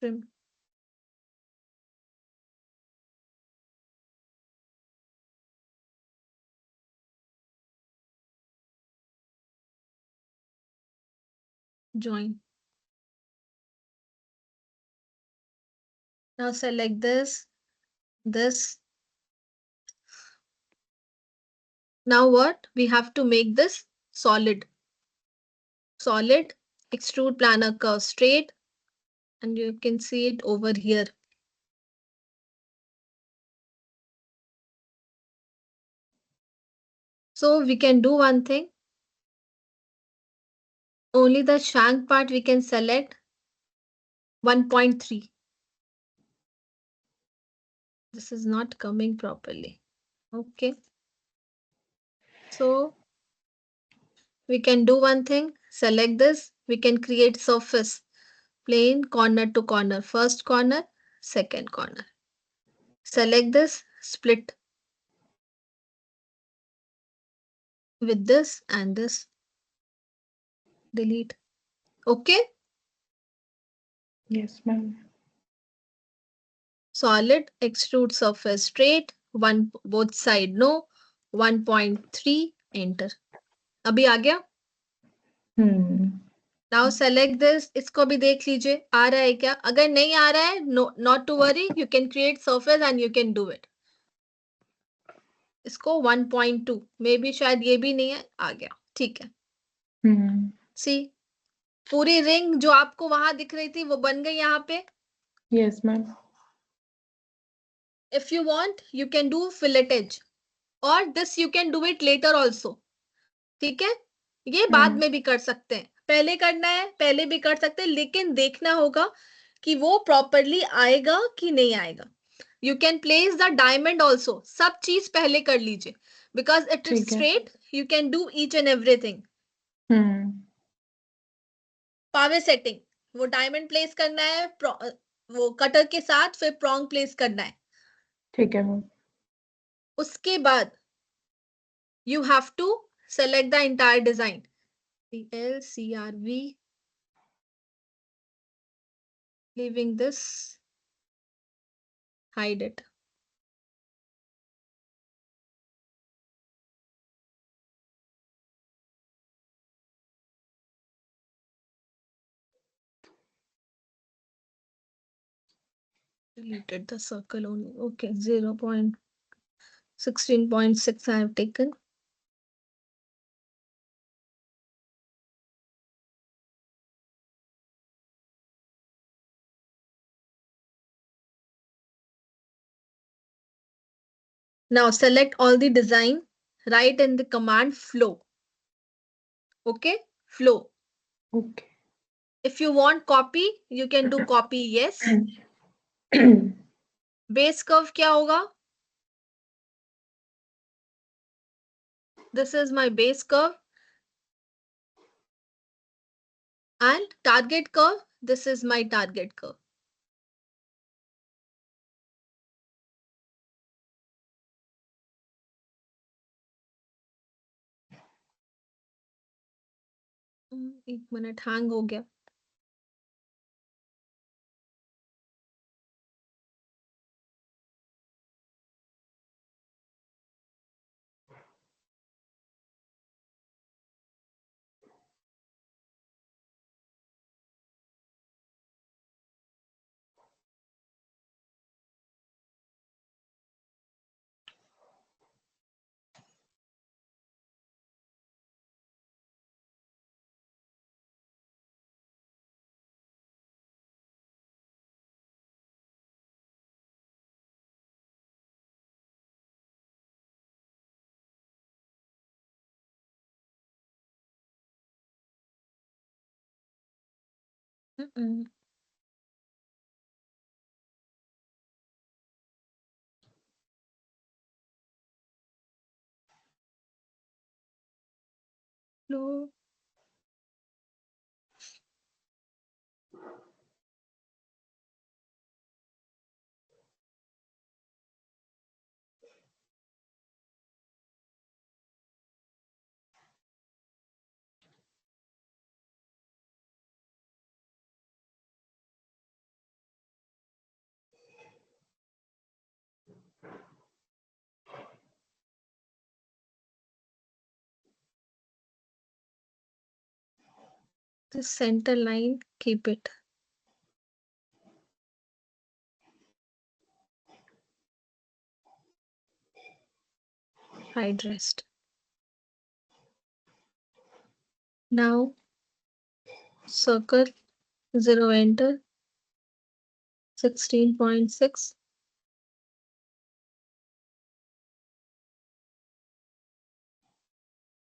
Trim. Join. Now select this. Now what? We have to make this solid. Solid, extrude planar curve straight, and you can see it over here. So we can do one thing. Only the shank part we can select 1.3. This is not coming properly. Okay. So we can do one thing. Select this. We can create surface. Plane corner to corner. First corner, second corner. Select this. Split with this and this. Delete. Okay.
Yes, ma'am.
Solid, extrude surface straight, one both side no, 1.3, enter. अभी आ गया? Now select this. इसको भी देख लीजिए आ रहा है क्या? अगर नहीं आ रहा है, no, not to worry, you can create surface and you can do it. इसको 1.2, मे बी शायद ये भी नहीं है, आ गया, ठीक है। सी पूरी रिंग जो आपको वहां दिख रही थी वो बन गई यहाँ पे।
Yes, ma'am.
If you want, you can do fillet edge, or this you can do it later also. ठीक है, ये बाद में भी कर सकते हैं, पहले करना है पहले भी कर सकते हैं, लेकिन देखना होगा कि वो प्रॉपरली आएगा कि नहीं आएगा। You can place the diamond also, सब चीज पहले कर लीजिए, बिकॉज इट इज
ठीक है।
Straight, you can do each and everything. पावे सेटिंग, वो डायमंड प्लेस करना है वो कटर के साथ, फिर प्रॉन्ग प्लेस करना है।
ठीक है मैम।
उसके बाद you have to select the entire design. CL, CRV, leaving this, hide it. Deleted the circle only. Okay, 0.16.6 I have taken. Now select all the design, write in the command flow. Okay, flow.
Okay.
If you want copy, you can do copy, yes. Base curve क्या होगा? This is my base curve. And target curve, this is my target curve. एक minute, hang हो गया। लो this center line, keep it. Hide rest. Now circle 0 enter 16.6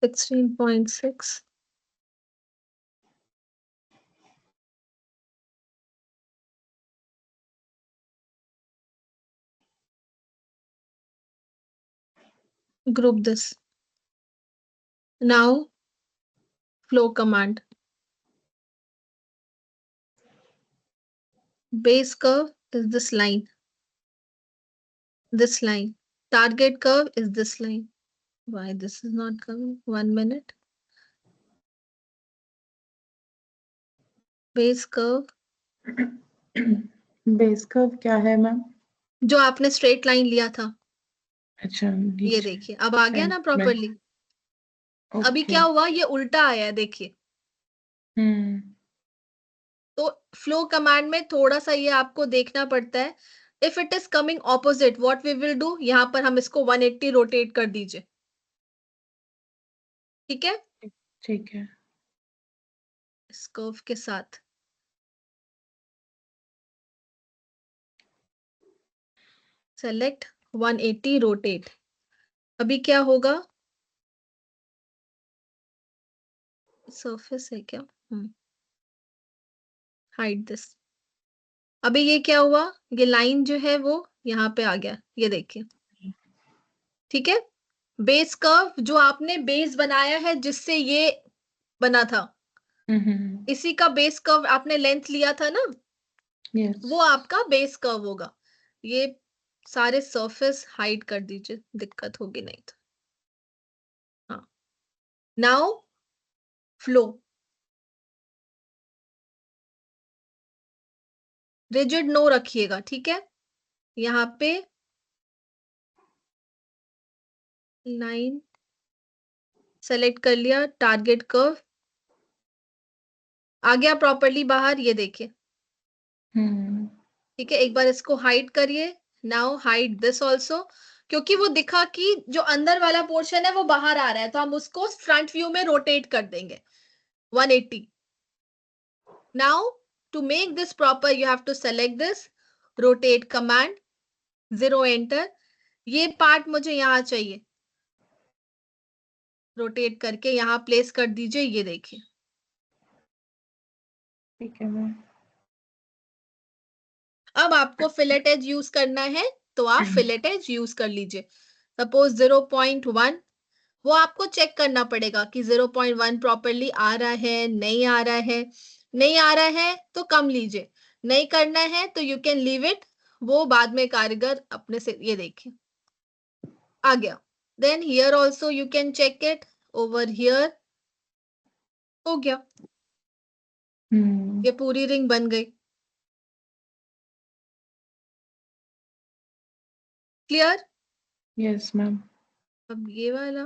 16.6 group this. Now flow command. Base curve is this line. This line. Target curve is this line. Why this is not coming? 1 minute. Base curve.
Base curve क्या है ma'am?
जो आपने straight line लिया था,
अच्छा,
ये
नीचे
देखिए अब आ गया ना
फ्रंट में।
प्रॉपरली। अभी
ओके।
क्या हुआ, ये उल्टा आया, देखिए। तो फ्लो कमांड में थोड़ा सा ये आपको देखना पड़ता है। If it is coming opposite, what we will do, यहां पर हम इसको 180 रोटेट कर दीजिए। ठीक है,
ठीक है।
इस कर्व के साथ सेलेक्ट 180 रोटेट। अभी क्या होगा, सरफेस है क्या, हाइड दिस। अभी ये क्या हुआ, ये लाइन जो है वो यहाँ पे आ गया, ये देखिए। ठीक है, बेस कर्व जो आपने बेस बनाया है जिससे ये बना था, इसी का बेस कर्व आपने लेंथ लिया था ना,
यस।
वो आपका बेस कर्व होगा। ये सारे सरफेस हाइड कर दीजिए, दिक्कत होगी नहीं तो। हाँ, नाउ फ्लो। रिजिड नो रखिएगा, ठीक है। यहाँ पे लाइन सेलेक्ट कर लिया, टारगेट कर्व आ गया प्रॉपर्ली बाहर, ये देखिए। ठीक है, एक बार इसको हाइड करिए। नाउ हाइड दिस ऑल्सो, क्योंकि वो दिखा कि जो अंदर वाला पोर्शन है वो बाहर आ रहा है, तो हम उसको फ्रंट व्यू में रोटेट कर देंगे 180। Now to make this proper you have to select this rotate command, 0 enter। ये पार्ट मुझे यहाँ चाहिए, रोटेट करके यहाँ प्लेस कर दीजिए, ये देखिए।
ठीक है मैम।
अब आपको फिलेट एज यूज करना है तो आप फिलेट एज यूज कर लीजिए। सपोज 0.1, वो आपको चेक करना पड़ेगा कि 0.1 प्रॉपरली आ रहा है, नहीं आ रहा है। नहीं आ रहा है तो कम लीजिए, नहीं करना है तो यू कैन लीव इट, वो बाद में कारीगर अपने से। ये देखिए आ गया। Then here also you can check it, over here हो गया, ये पूरी रिंग बन गई। क्लियर?
Yes ma'am.
अब ये वाला,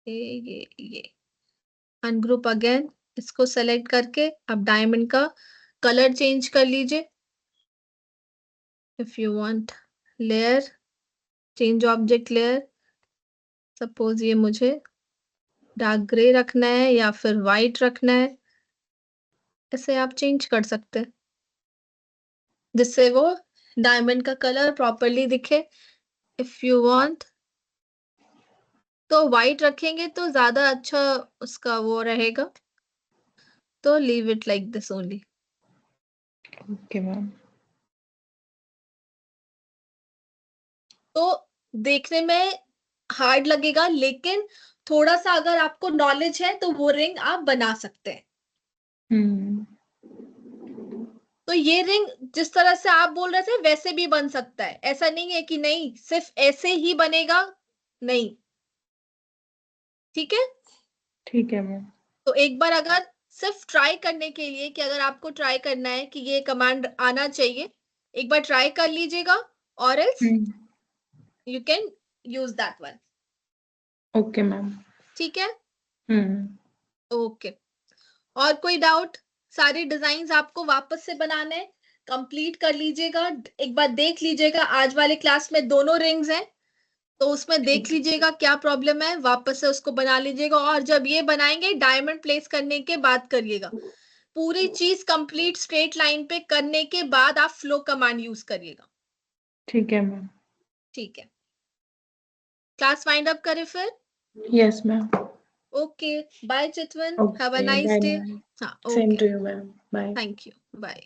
ये अनग्रुप अगेन, इसको सेलेक्ट करके अब डायमंड का कलर चेंज कर लीजिए। If you want layer, change object layer, suppose ये मुझे डार्क ग्रे रखना है या फिर वाइट रखना है, ऐसे आप चेंज कर सकते हैं जिससे वो डायमंड का कलर प्रॉपरली दिखे। इफ यू वांट तो व्हाइट रखेंगे तो ज्यादा अच्छा उसका वो रहेगा। तो leave it like this only.
Okay ma'am.
तो देखने में हार्ड लगेगा, लेकिन थोड़ा सा अगर आपको नॉलेज है तो वो रिंग आप बना सकते हैं। तो ये रिंग जिस तरह से आप बोल रहे थे वैसे भी बन सकता है, ऐसा नहीं है कि नहीं सिर्फ ऐसे ही बनेगा, नहीं। ठीक है।
ठीक है मैम।
तो एक बार अगर सिर्फ ट्राई करने के लिए कि अगर आपको ट्राई करना है कि ये कमांड आना चाहिए, एक बार ट्राई कर लीजिएगा, और else you can use that one.
Okay ma'am.
ठीक है।
हम्म।
ओके। और कोई डाउट? सारे डिजाइन आपको वापस से बनाने हैं, कंप्लीट कर लीजिएगा, एक बार देख लीजिएगा। आज वाले क्लास में दोनों रिंग्स हैं, तो उसमें देख
ठीक है।
लीजिएगा क्या प्रॉब्लम है, वापस से उसको बना लीजिएगा। और जब ये बनाएंगे डायमंड प्लेस करने के बाद करिएगा, पूरी चीज कंप्लीट स्ट्रेट लाइन पे करने के बाद आप फ्लो कमांड यूज करिएगा।
ठीक है मैम।
ठीक है। क्लास वाइंड अप करें फिर?
Yes ma'am.
Okay, bye Chitwan, have a
okay
nice
bye
day.
Ma'am.
हाँ,
same
okay,
to you ma'am. Bye.
Thank you, bye.